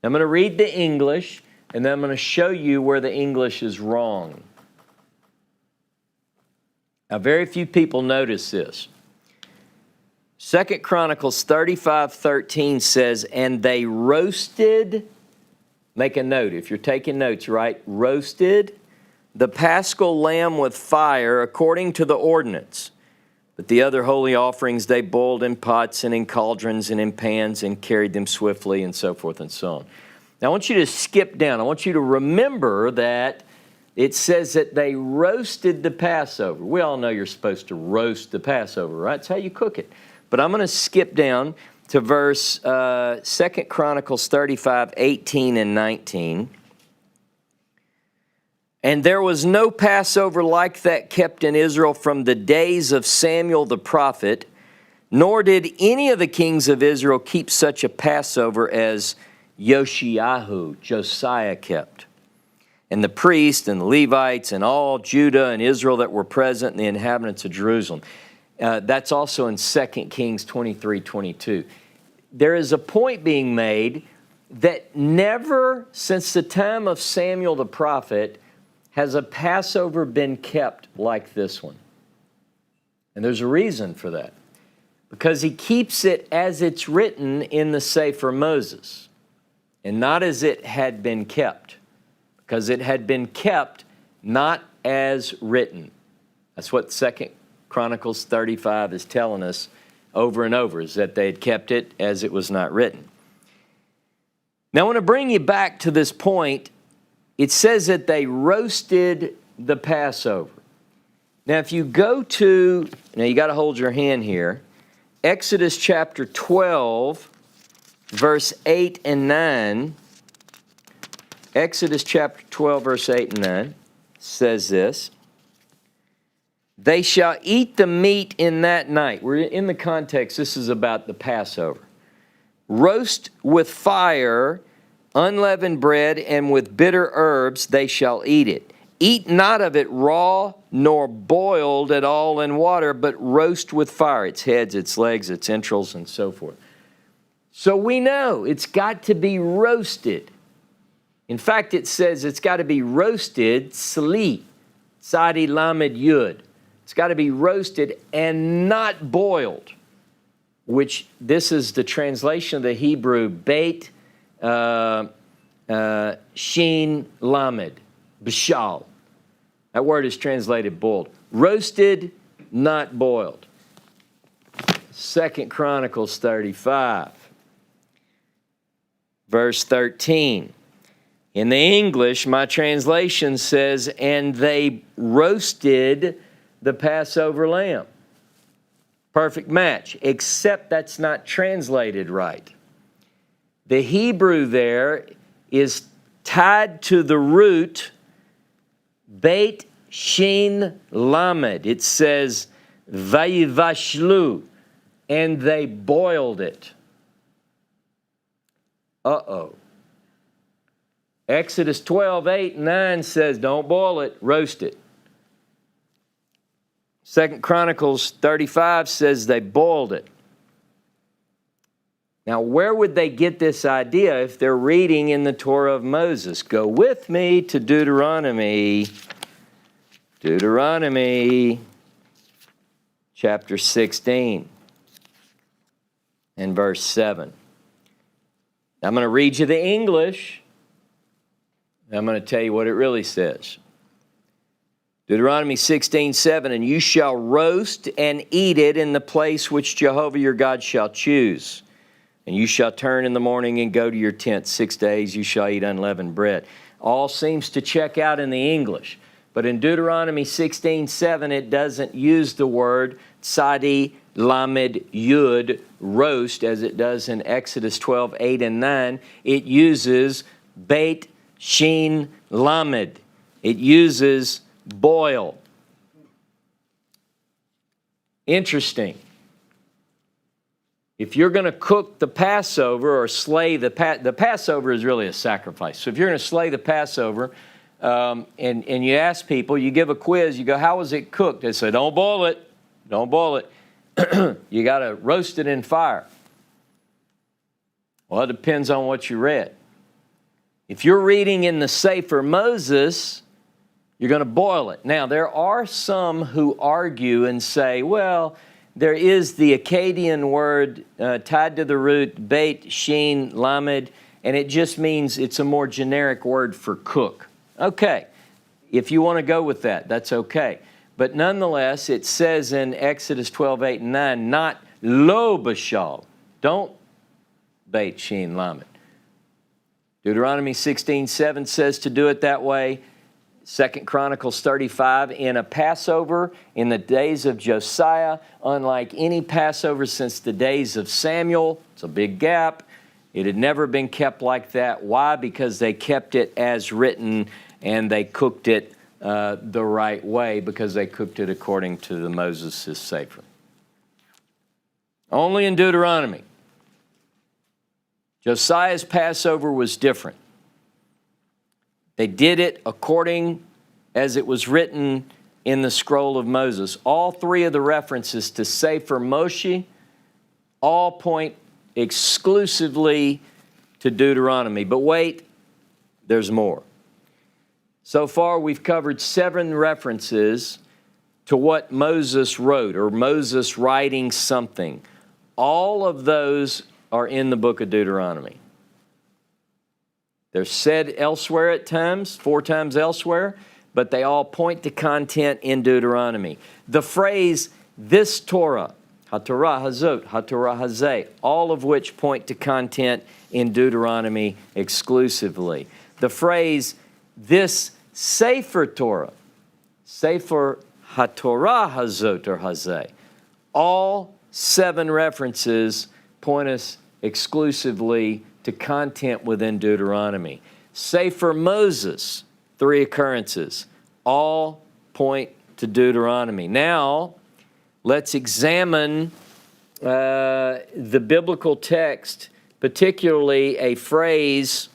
I'm going to read the English, and then I'm going to show you where the English is wrong. Now, very few people notice this. 2 Chronicles 35:13 says, and they roasted, make a note if you're taking notes, right? Roasted the paschal lamb with fire according to the ordinance. But the other holy offerings they boiled in pots and in cauldrons and in pans and carried them swiftly, and so forth and so on. Now I want you to skip down. I want you to remember that it says that they roasted the Passover. We all know you're supposed to roast the Passover, right? It's how you cook it. But I'm going to skip down to verse 2 Chronicles 35:18 and 19. And there was no Passover like that kept in Israel from the days of Samuel the prophet, nor did any of the kings of Israel keep such a Passover as Josiah kept. And the priests and the Levites and all Judah and Israel that were present and the inhabitants of Jerusalem. That's also in 2 Kings 23:22. There is a point being made that never since the time of Samuel the prophet has a Passover been kept like this one. And there's a reason for that. Because he keeps it as it's written in the Sefer Moses, and not as it had been kept. Because it had been kept not as written. That's what 2 Chronicles 35 is telling us over and over, is that they had kept it as it was not written. Now I want to bring you back to this point. It says that they roasted the Passover. Now if you go to, now you got to hold your hand here, Exodus chapter 12, verse 8 and 9, Exodus chapter 12, verse 8 and 9 says this, they shall eat the meat in that night. We're in the context, this is about the Passover. Roast with fire, unleavened bread, and with bitter herbs they shall eat it. Eat not of it raw, nor boiled at all in water, but roast with fire, its heads, its legs, its entrails, and so forth. So we know it's got to be roasted. In fact, it says it's got to be roasted, sli, sadi lamed yud. It's got to be roasted and not boiled, which this is the translation of the Hebrew, beit shin lamed, bishal. That word is translated boiled. Roasted, not boiled. 2 Chronicles 35, verse 13. In the English, my translation says, and they roasted the Passover lamb. Perfect match, except that's not translated right. The Hebrew there is tied to the root beit shin lamed. It says vayivashlu, and they boiled it. Uh-oh. Exodus 12, 8, and 9 says, don't boil it, roast it. 2 Chronicles 35 says they boiled it. Now, where would they get this idea if they're reading in the Torah of Moses? Go with me to Deuteronomy. Deuteronomy chapter 16 and verse 7. I'm going to read you the English. I'm going to tell you what it really says. Deuteronomy 16:7, and you shall roast and eat it in the place which Jehovah your God shall choose. And you shall turn in the morning and go to your tent. 6 days you shall eat unleavened bread. All seems to check out in the English. But in Deuteronomy 16:7, it doesn't use the word sadi lamed yud, roast, as it does in Exodus 12, 8, and 9. It uses beit shin lamed. It uses boil. Interesting. if you're going to cook the Passover or slay the Passover is really a sacrifice. So if you're going to slay the Passover and you ask people, you give a quiz, you go, how was it cooked? They say, don't boil it. Don't boil it. You got to roast it in fire. Well, it depends on what you read. If you're reading in the Sefer Moses, you're going to boil it. Now, there are some who argue and say, well, there is the Akkadian word tied to the root, beit, shin, lamed, and it just means it's a more generic word for cook. Okay, if you want to go with that, that's okay. But nonetheless, it says in Exodus 12, 8, and 9, not lo bashal. Don't beit, shin, lamed. Deuteronomy 16, 7 says to do it that way. 2 Chronicles 35, in a Passover in the days of Josiah, unlike any Passover since the days of Samuel, it's a big gap. It had never been kept like that. Why? Because they kept it as written and they cooked it the right way, because they cooked it according to the Moses' Sefer. Only in Deuteronomy. Josiah's Passover was different. They did it according as it was written in the scroll of Moses. All three of the references to Sefer Moshe all point exclusively to Deuteronomy. But wait, there's more. So far, we've covered 7 references to what Moses wrote, or Moses writing something. All of those are in the book of Deuteronomy. They're said elsewhere at times, 4 times elsewhere, but they all point to content in Deuteronomy. The phrase, this Torah, HaTorah Hazot, HaTorah Hazeh, all of which point to content in Deuteronomy exclusively. The phrase, this Sefer Torah, Sefer HaTorah Hazot or Hazeh, all 7 references point us exclusively to content within Deuteronomy. Sefer Moses, 3 occurrences, all point to Deuteronomy. Now, let's examine the biblical text, particularly a phrase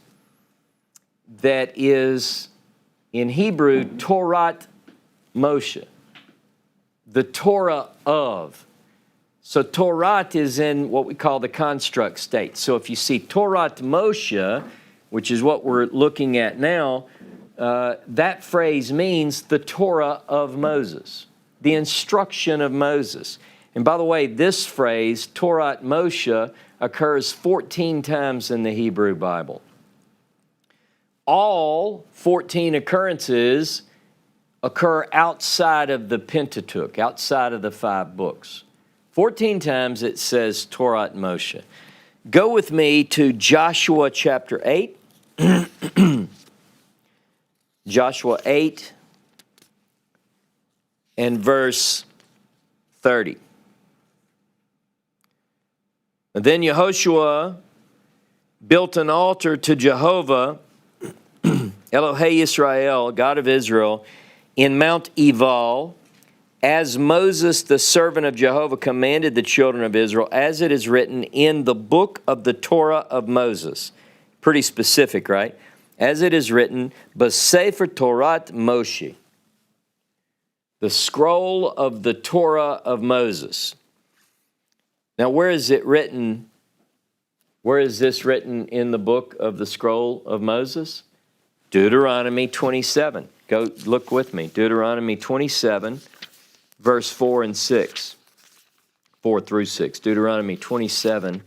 that is in Hebrew, Torat Moshe, the Torah of. So Torat is in what we call the construct state. So if you see Torat Moshe, which is what we're looking at now, that phrase means the Torah of Moses, the instruction of Moses. And by the way, this phrase, Torat Moshe, occurs 14 times in the Hebrew Bible. All 14 occurrences occur outside of the Pentateuch, outside of the 5 books. 14 times it says Torat Moshe. Go with me to Joshua chapter 8. Joshua 8 and verse 30. And then Yehoshua built an altar to Jehovah, Elohei Yisrael, God of Israel, in Mount Ebal, as Moses, the servant of Jehovah, commanded the children of Israel, as it is written in the book of the Torah of Moses. Pretty specific, right? As it is written, B'Sefer Torat Moshe, the scroll of the Torah of Moses. Now, where is it written? Where is this written in the book of the scroll of Moses? Deuteronomy 27. Go look with me. Deuteronomy 27, verse 4 and 6. 4 through 6. Deuteronomy 27,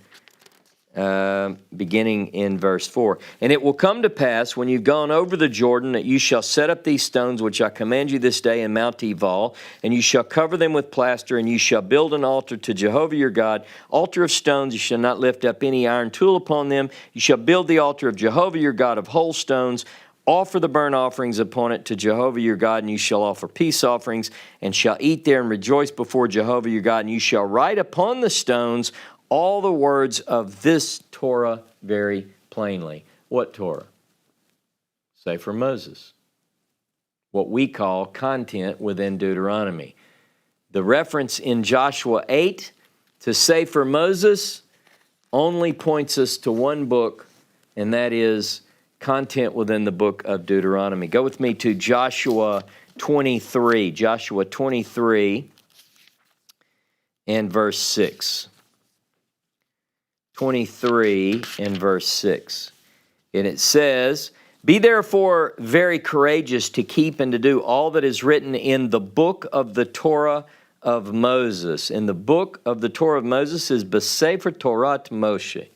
beginning in verse 4. And it will come to pass, when you've gone over the Jordan, that you shall set up these stones which I command you this day in Mount Ebal, and you shall cover them with plaster, and you shall build an altar to Jehovah your God, altar of stones. You shall not lift up any iron tool upon them. You shall build the altar of Jehovah your God of whole stones. Offer the burnt offerings upon it to Jehovah your God, and you shall offer peace offerings, and shall eat there and rejoice before Jehovah your God. And you shall write upon the stones all the words of this Torah very plainly. What Torah? Sefer Moses. What we call content within Deuteronomy. The reference in Joshua 8 to Sefer Moses only points us to one book, and that is content within the book of Deuteronomy. Go with me to Joshua 23. Joshua 23 and verse 6. 23 and verse 6. And it says, "Be therefore very courageous to keep and to do all that is written in the book of the Torah of Moses." And the book of the Torah of Moses is B'Sefer Torah Moshe.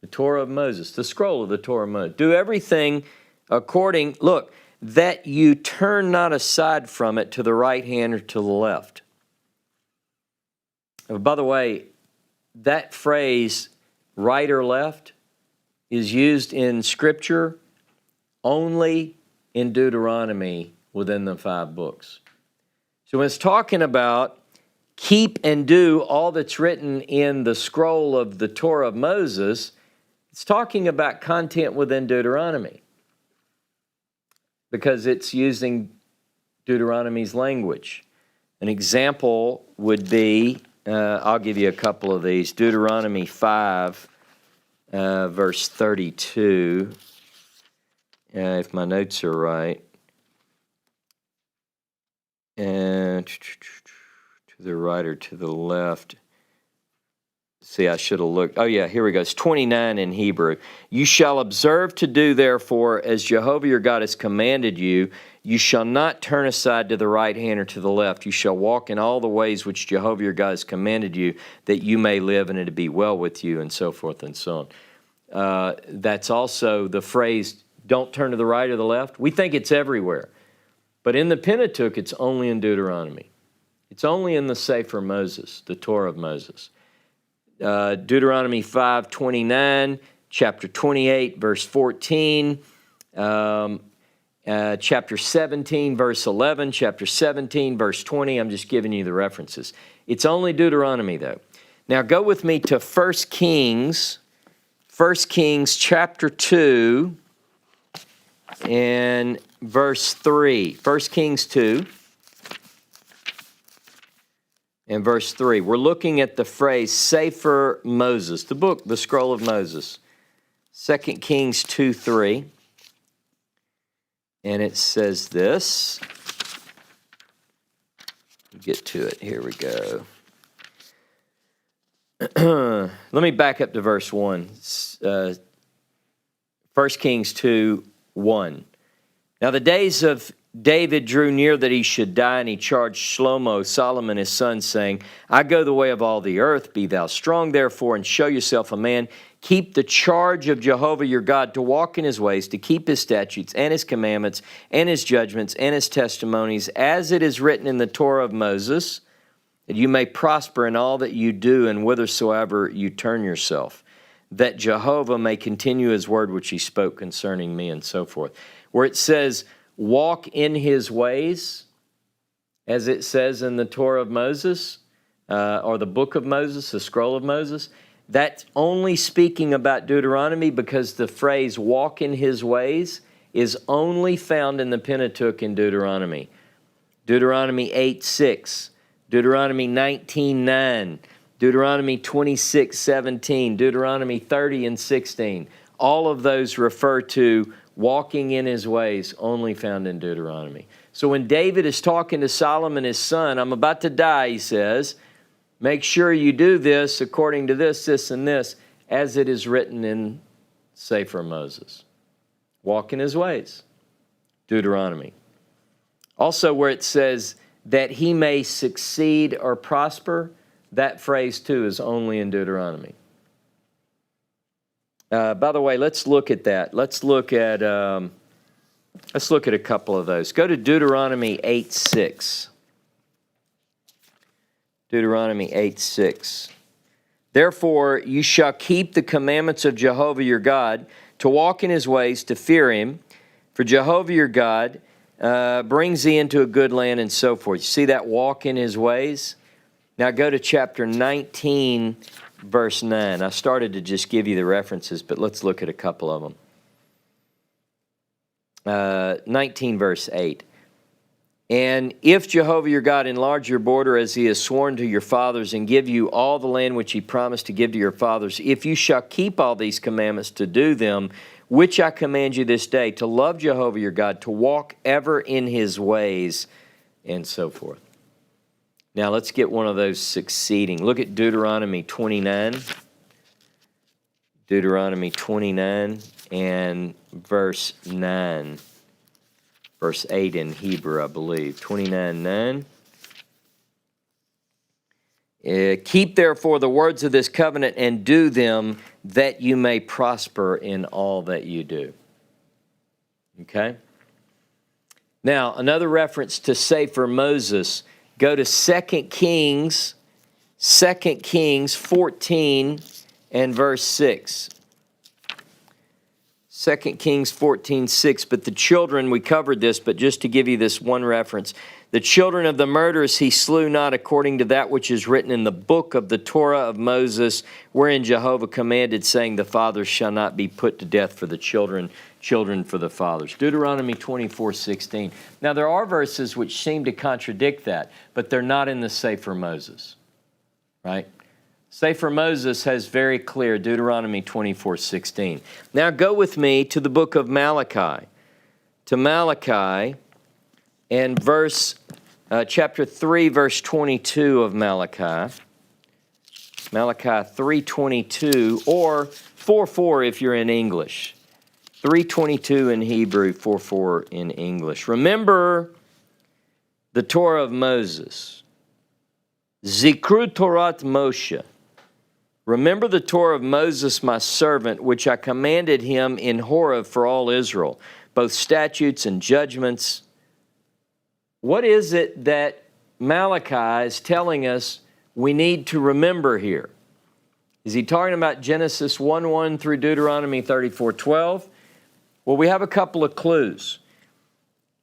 The Torah of Moses, the scroll of the Torah of Moses. Do everything according, look, that you turn not aside from it to the right hand or to the left. By the way, that phrase, right or left, is used in Scripture only in Deuteronomy within the 5 books. So when it's talking about keep and do all that's written in the scroll of the Torah of Moses, it's talking about content within Deuteronomy because it's using Deuteronomy's language. An example would be, I'll give you a couple of these. Deuteronomy 5, verse 32, if my notes are right. And to the right or to the left. See, I should have looked. Oh, yeah, here we go. It's 29 in Hebrew. "You shall observe to do, therefore, as Jehovah your God has commanded you. You shall not turn aside to the right hand or to the left. You shall walk in all the ways which Jehovah your God has commanded you, that you may live and it be well with you," and so forth and so on. That's also the phrase, don't turn to the right or the left. We think it's everywhere. But in the Pentateuch, it's only in Deuteronomy. It's only in the Sefer Moses, the Torah of Moses. Deuteronomy 5:29, chapter 28, verse 14, chapter 17, verse 11, chapter 17, verse 20. I'm just giving you the references. It's only Deuteronomy, though. Now go with me to 1 Kings chapter 2 and verse 3. 1 Kings 2. In verse 3, we're looking at the phrase Sefer Moses, the book, the scroll of Moses. 2 Kings 2:3. And it says this. Get to it. Here we go. Let me back up to verse 1. 1 Kings 2:1. "Now the days of David drew near that he should die, and he charged Shlomo, Solomon his son, saying, I go the way of all the earth. Be thou strong, therefore, and show yourself a man. Keep the charge of Jehovah your God, to walk in his ways, to keep his statutes and his commandments and his judgments and his testimonies, as it is written in the Torah of Moses, that you may prosper in all that you do and whithersoever you turn yourself, that Jehovah may continue his word which he spoke concerning me," and so forth. Where it says, walk in his ways, as it says in the Torah of Moses, or the book of Moses, the scroll of Moses, that's only speaking about Deuteronomy, because the phrase walk in his ways is only found in the Pentateuch in Deuteronomy. Deuteronomy 8:6, Deuteronomy 19:9, Deuteronomy 26:17, Deuteronomy 30 and 16. All of those refer to walking in his ways, only found in Deuteronomy. So when David is talking to Solomon, his son, I'm about to die, he says, make sure you do this according to this, this, and this, as it is written in Sefer Moses. Walk in his ways, Deuteronomy. Also where it says that he may succeed or prosper, that phrase too is only in Deuteronomy. By the way, let's look at that. Let's look at a couple of those. Go to Deuteronomy 8:6. Deuteronomy 8:6. Therefore, you shall keep the commandments of Jehovah your God, to walk in his ways, to fear him. For Jehovah your God brings thee into a good land, and so forth. You see that walk in his ways? Now go to chapter 19, verse 9. I started to just give you the references, but let's look at a couple of them. 19, verse 8. And if Jehovah your God enlarge your border as he has sworn to your fathers and give you all the land which he promised to give to your fathers, if you shall keep all these commandments to do them, which I command you this day, to love Jehovah your God, to walk ever in his ways, and so forth. Now let's get one of those succeeding. Look at Deuteronomy 29. Deuteronomy 29 and verse 9. Verse 8 in Hebrew, I believe. 29:9. Keep therefore the words of this covenant and do them, that you may prosper in all that you do. Okay? Now, another reference to Sefer Moses, go to 2 Kings 14 and verse 6. 2 Kings 14:6, but the children, we covered this, but just to give you this one reference, the children of the murderers he slew not according to that which is written in the book of the Torah of Moses, wherein Jehovah commanded, saying, the fathers shall not be put to death for the children, children for the fathers. Deuteronomy 24:16. Now there are verses which seem to contradict that, but they're not in the Sefer Moses, right? Sefer Moses has very clear Deuteronomy 24:16. Now go with me to the book of Malachi. To Malachi and chapter 3, verse 22 of Malachi. Malachi 3:22 or 4:4 if you're in English. 3:22 in Hebrew, 4:4 in English. Remember the Torah of Moses. Zikru Torat Moshe. Remember the Torah of Moses, my servant, which I commanded him in Horeb for all Israel, both statutes and judgments. What is it that Malachi is telling us we need to remember here? Is he talking about Genesis 1:1 through Deuteronomy 34:12? Well, we have a couple of clues.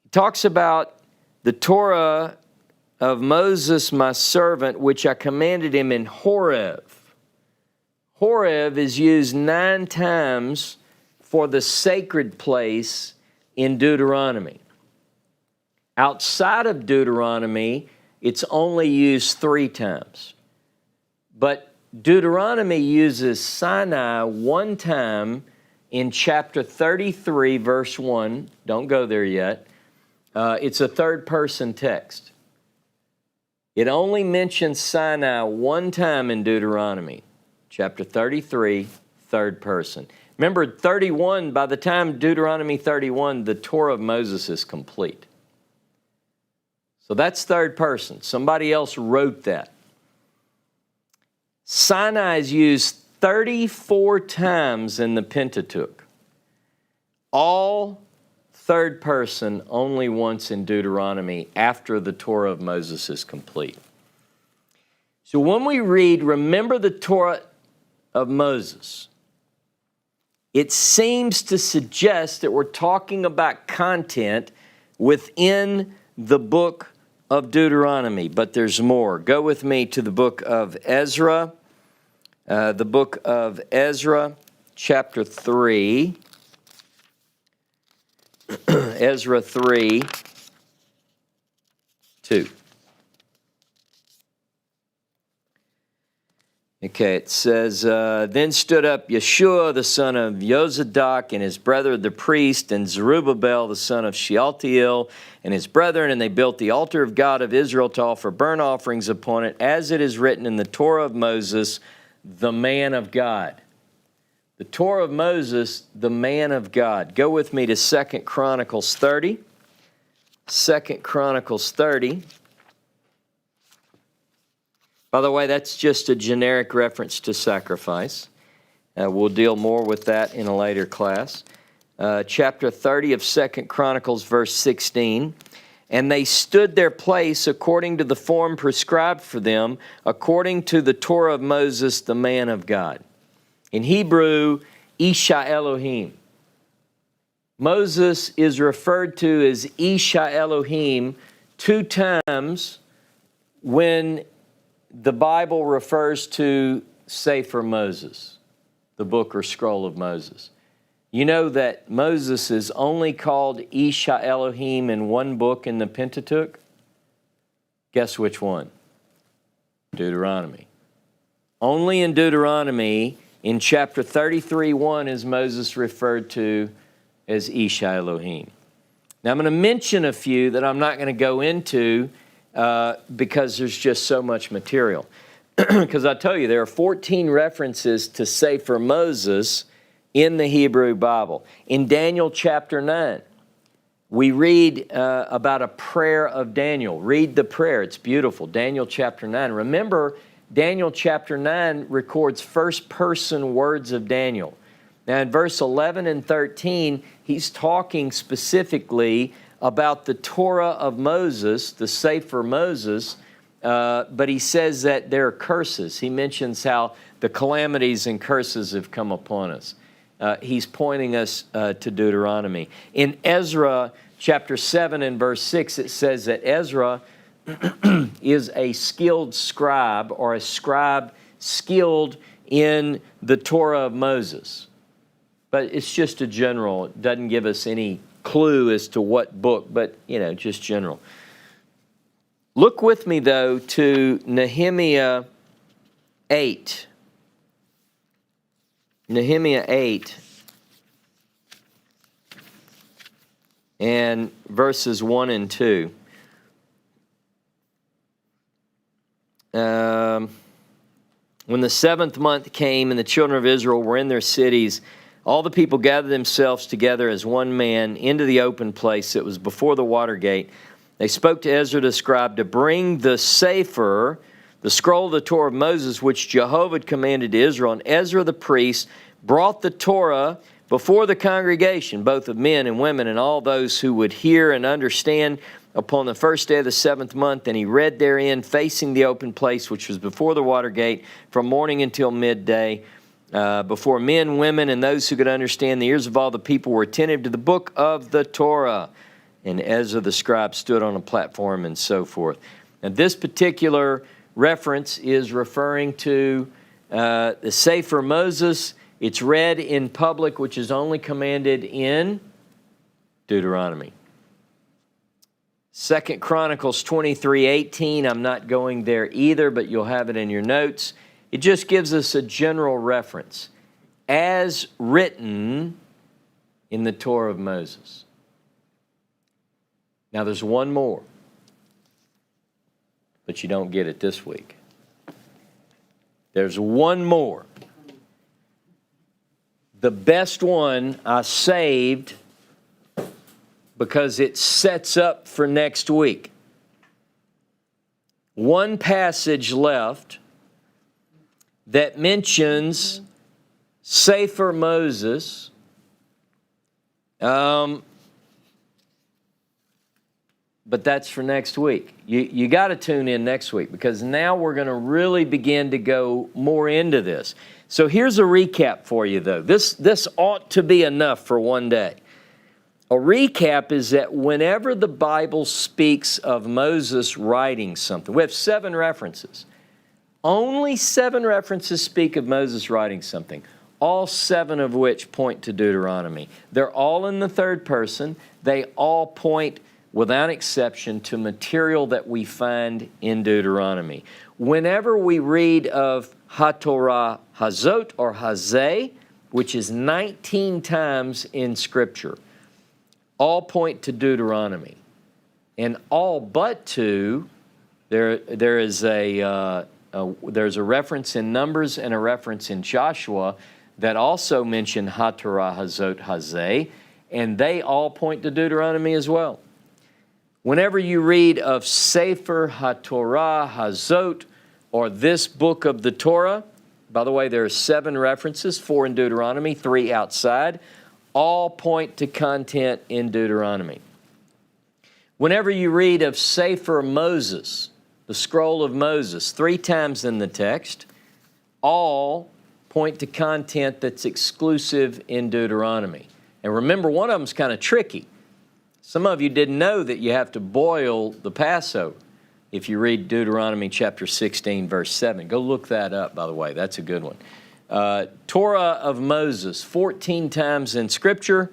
He talks about the Torah of Moses, my servant, which I commanded him in Horeb. Horeb is used 9 times for the sacred place in Deuteronomy. Outside of Deuteronomy, it's only used 3 times. But Deuteronomy uses Sinai 1 time in chapter 33, verse 1. Don't go there yet. It's a third-person text. It only mentions Sinai 1 time in Deuteronomy. Chapter 33, third person. Remember, 31, by the time Deuteronomy 31, the Torah of Moses is complete. So that's third person. Somebody else wrote that. Sinai is used 34 times in the Pentateuch. All third person only once in Deuteronomy after the Torah of Moses is complete. So when we read, remember the Torah of Moses, it seems to suggest that we're talking about content within the book of Deuteronomy, but there's more. Go with me to the book of Ezra, chapter 3. Ezra 3:2. Okay, it says, then stood up Yeshua, the son of Yozadak, and his brother the priest, and Zerubbabel, the son of Shealtiel, and his brethren, and they built the altar of God of Israel to offer burnt offerings upon it, as it is written in the Torah of Moses, the man of God. The Torah of Moses, the man of God. Go with me to 2 Chronicles 30. 2 Chronicles 30. By the way, that's just a generic reference to sacrifice. We'll deal more with that in a later class. Chapter 30 of 2 Chronicles, verse 16. And they stood their place according to the form prescribed for them, according to the Torah of Moses, the man of God. In Hebrew, Isha Elohim. Moses is referred to as Isha Elohim 2 times when the Bible refers to Sefer Moses, the book or scroll of Moses. You know that Moses is only called Ish Elohim in one book in the Pentateuch? Guess which one? Deuteronomy. Only in Deuteronomy, in chapter 33:1, is Moses referred to as Ish Elohim. Now I'm going to mention a few that I'm not going to go into because there's just so much material. Because I tell you, there are 14 references to Sefer Moses in the Hebrew Bible. In Daniel chapter 9, we read about a prayer of Daniel. Read the prayer. It's beautiful. Daniel chapter 9. Remember, Daniel chapter 9 records first-person words of Daniel. Now, in verse 11 and 13, he's talking specifically about the Torah of Moses, the Sefer Moses, but he says that there are curses. He mentions how the calamities and curses have come upon us. He's pointing us to Deuteronomy. In Ezra chapter 7 and verse 6, it says that Ezra is a skilled scribe, or a scribe skilled in the Torah of Moses. But it's just a general. It doesn't give us any clue as to what book, but, just general. Look with me, though, to Nehemiah 8. Nehemiah 8 and verses 1 and 2. When the 7th month came and the children of Israel were in their cities, all the people gathered themselves together as one man into the open place that was before the water gate. They spoke to Ezra the scribe to bring the Sefer, the scroll of the Torah of Moses, which Jehovah had commanded to Israel. And Ezra the priest brought the Torah before the congregation, both of men and women, and all those who would hear and understand, upon the first day of the 7th month. And he read therein, facing the open place, which was before the water gate, from morning until midday. Before men, women, and those who could understand, the ears of all the people were attentive to the book of the Torah. And Ezra the scribe stood on a platform, and so forth. And this particular reference is referring to the Sefer Moses. It's read in public, which is only commanded in Deuteronomy. 2 Chronicles 23:18, I'm not going there either, but you'll have it in your notes. It just gives us a general reference, as written in the Torah of Moses. Now there's one more, but you don't get it this week. There's one more. The best one I saved because it sets up for next week. One passage left that mentions Sefer Moses, but that's for next week. You got to tune in next week, because now we're going to really begin to go more into this. So here's a recap for you, though. This ought to be enough for one day. A recap is that whenever the Bible speaks of Moses writing something, we have 7 references. Only 7 references speak of Moses writing something, all 7 of which point to Deuteronomy. They're all in the third person. They all point, without exception, to material that we find in Deuteronomy. Whenever we read of HaTorah Hazot or Hazeh, which is 19 times in Scripture, all point to Deuteronomy. And all but 2, there's a reference in Numbers and a reference in Joshua that also mention HaTorah Hazot Hazeh, and they all point to Deuteronomy as well. Whenever you read of Sefer HaTorah Hazot, or this book of the Torah, by the way, there are 7 references, 4 in Deuteronomy, 3 outside, all point to content in Deuteronomy. Whenever you read of Sefer Moses, the scroll of Moses, 3 times in the text, all point to content that's exclusive in Deuteronomy. And remember, one of them is kind of tricky. Some of you didn't know that you have to boil the Passover. If you read Deuteronomy chapter 16, verse 7. Go look that up, by the way. That's a good one. Torah of Moses, 14 times in Scripture,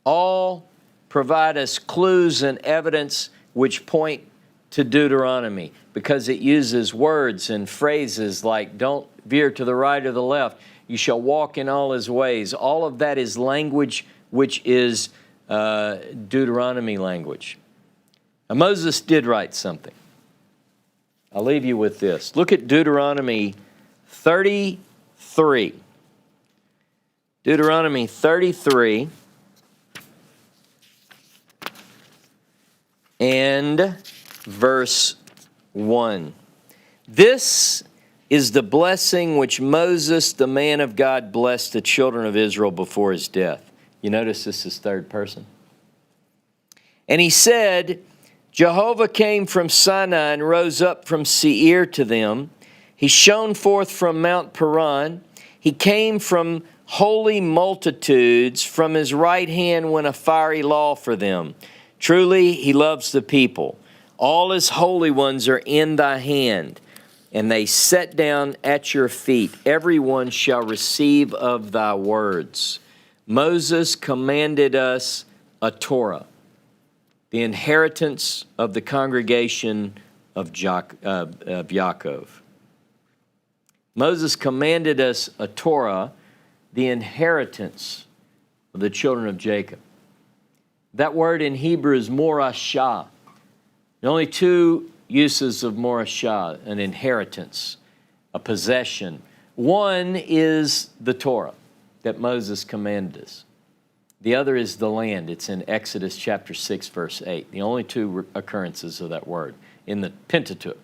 all provide us clues and evidence which point to Deuteronomy, because it uses words and phrases like don't veer to the right or the left, you shall walk in all his ways. All of that is language which is Deuteronomy language. Now, Moses did write something. I'll leave you with this. Look at Deuteronomy 33. Deuteronomy 33 and verse 1. This is the blessing which Moses, the man of God, blessed the children of Israel before his death. You notice this is third person. And he said, Jehovah came from Sinai and rose up from Seir to them. He shone forth from Mount Paran. He came from holy multitudes. From his right hand went a fiery law for them. Truly, he loves the people. All his holy ones are in thy hand, and they set down at your feet. Everyone shall receive of thy words. Moses commanded us a Torah, the inheritance of the congregation of Yaakov. Moses commanded us a Torah, the inheritance of the children of Jacob. That word in Hebrew is morashah. The only two uses of morashah, an inheritance, a possession. One is the Torah that Moses commanded us. The other is the land. It's in Exodus chapter 6, verse 8. The only two occurrences of that word in the Pentateuch.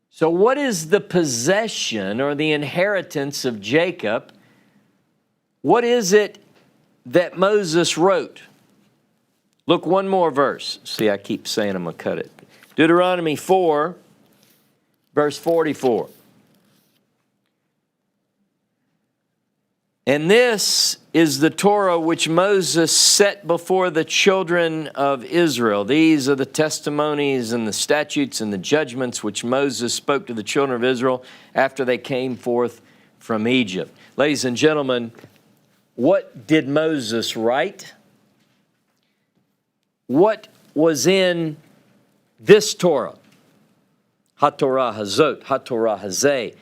So what is the possession or the inheritance of Jacob? What is it that Moses wrote? Look, one more verse. See, I keep saying I'm going to cut it. Deuteronomy 4, verse 44. And this is the Torah which Moses set before the children of Israel. These are the testimonies and the statutes and the judgments which Moses spoke to the children of Israel after they came forth from Egypt. Ladies and gentlemen, what did Moses write? What was in this Torah? HaTorah Hazot, HaTorah Hazeh.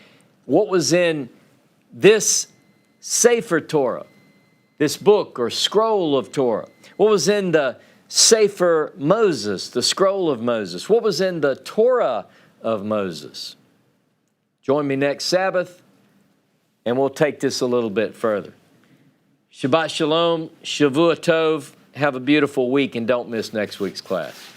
What was in this Sefer Torah, this book or scroll of Torah? What was in the Sefer Moses, the scroll of Moses? What was in the Torah of Moses? Join me next Sabbath, and we'll take this a little bit further. Shabbat Shalom, Shavua Tov. Have a beautiful week, and don't miss next week's class.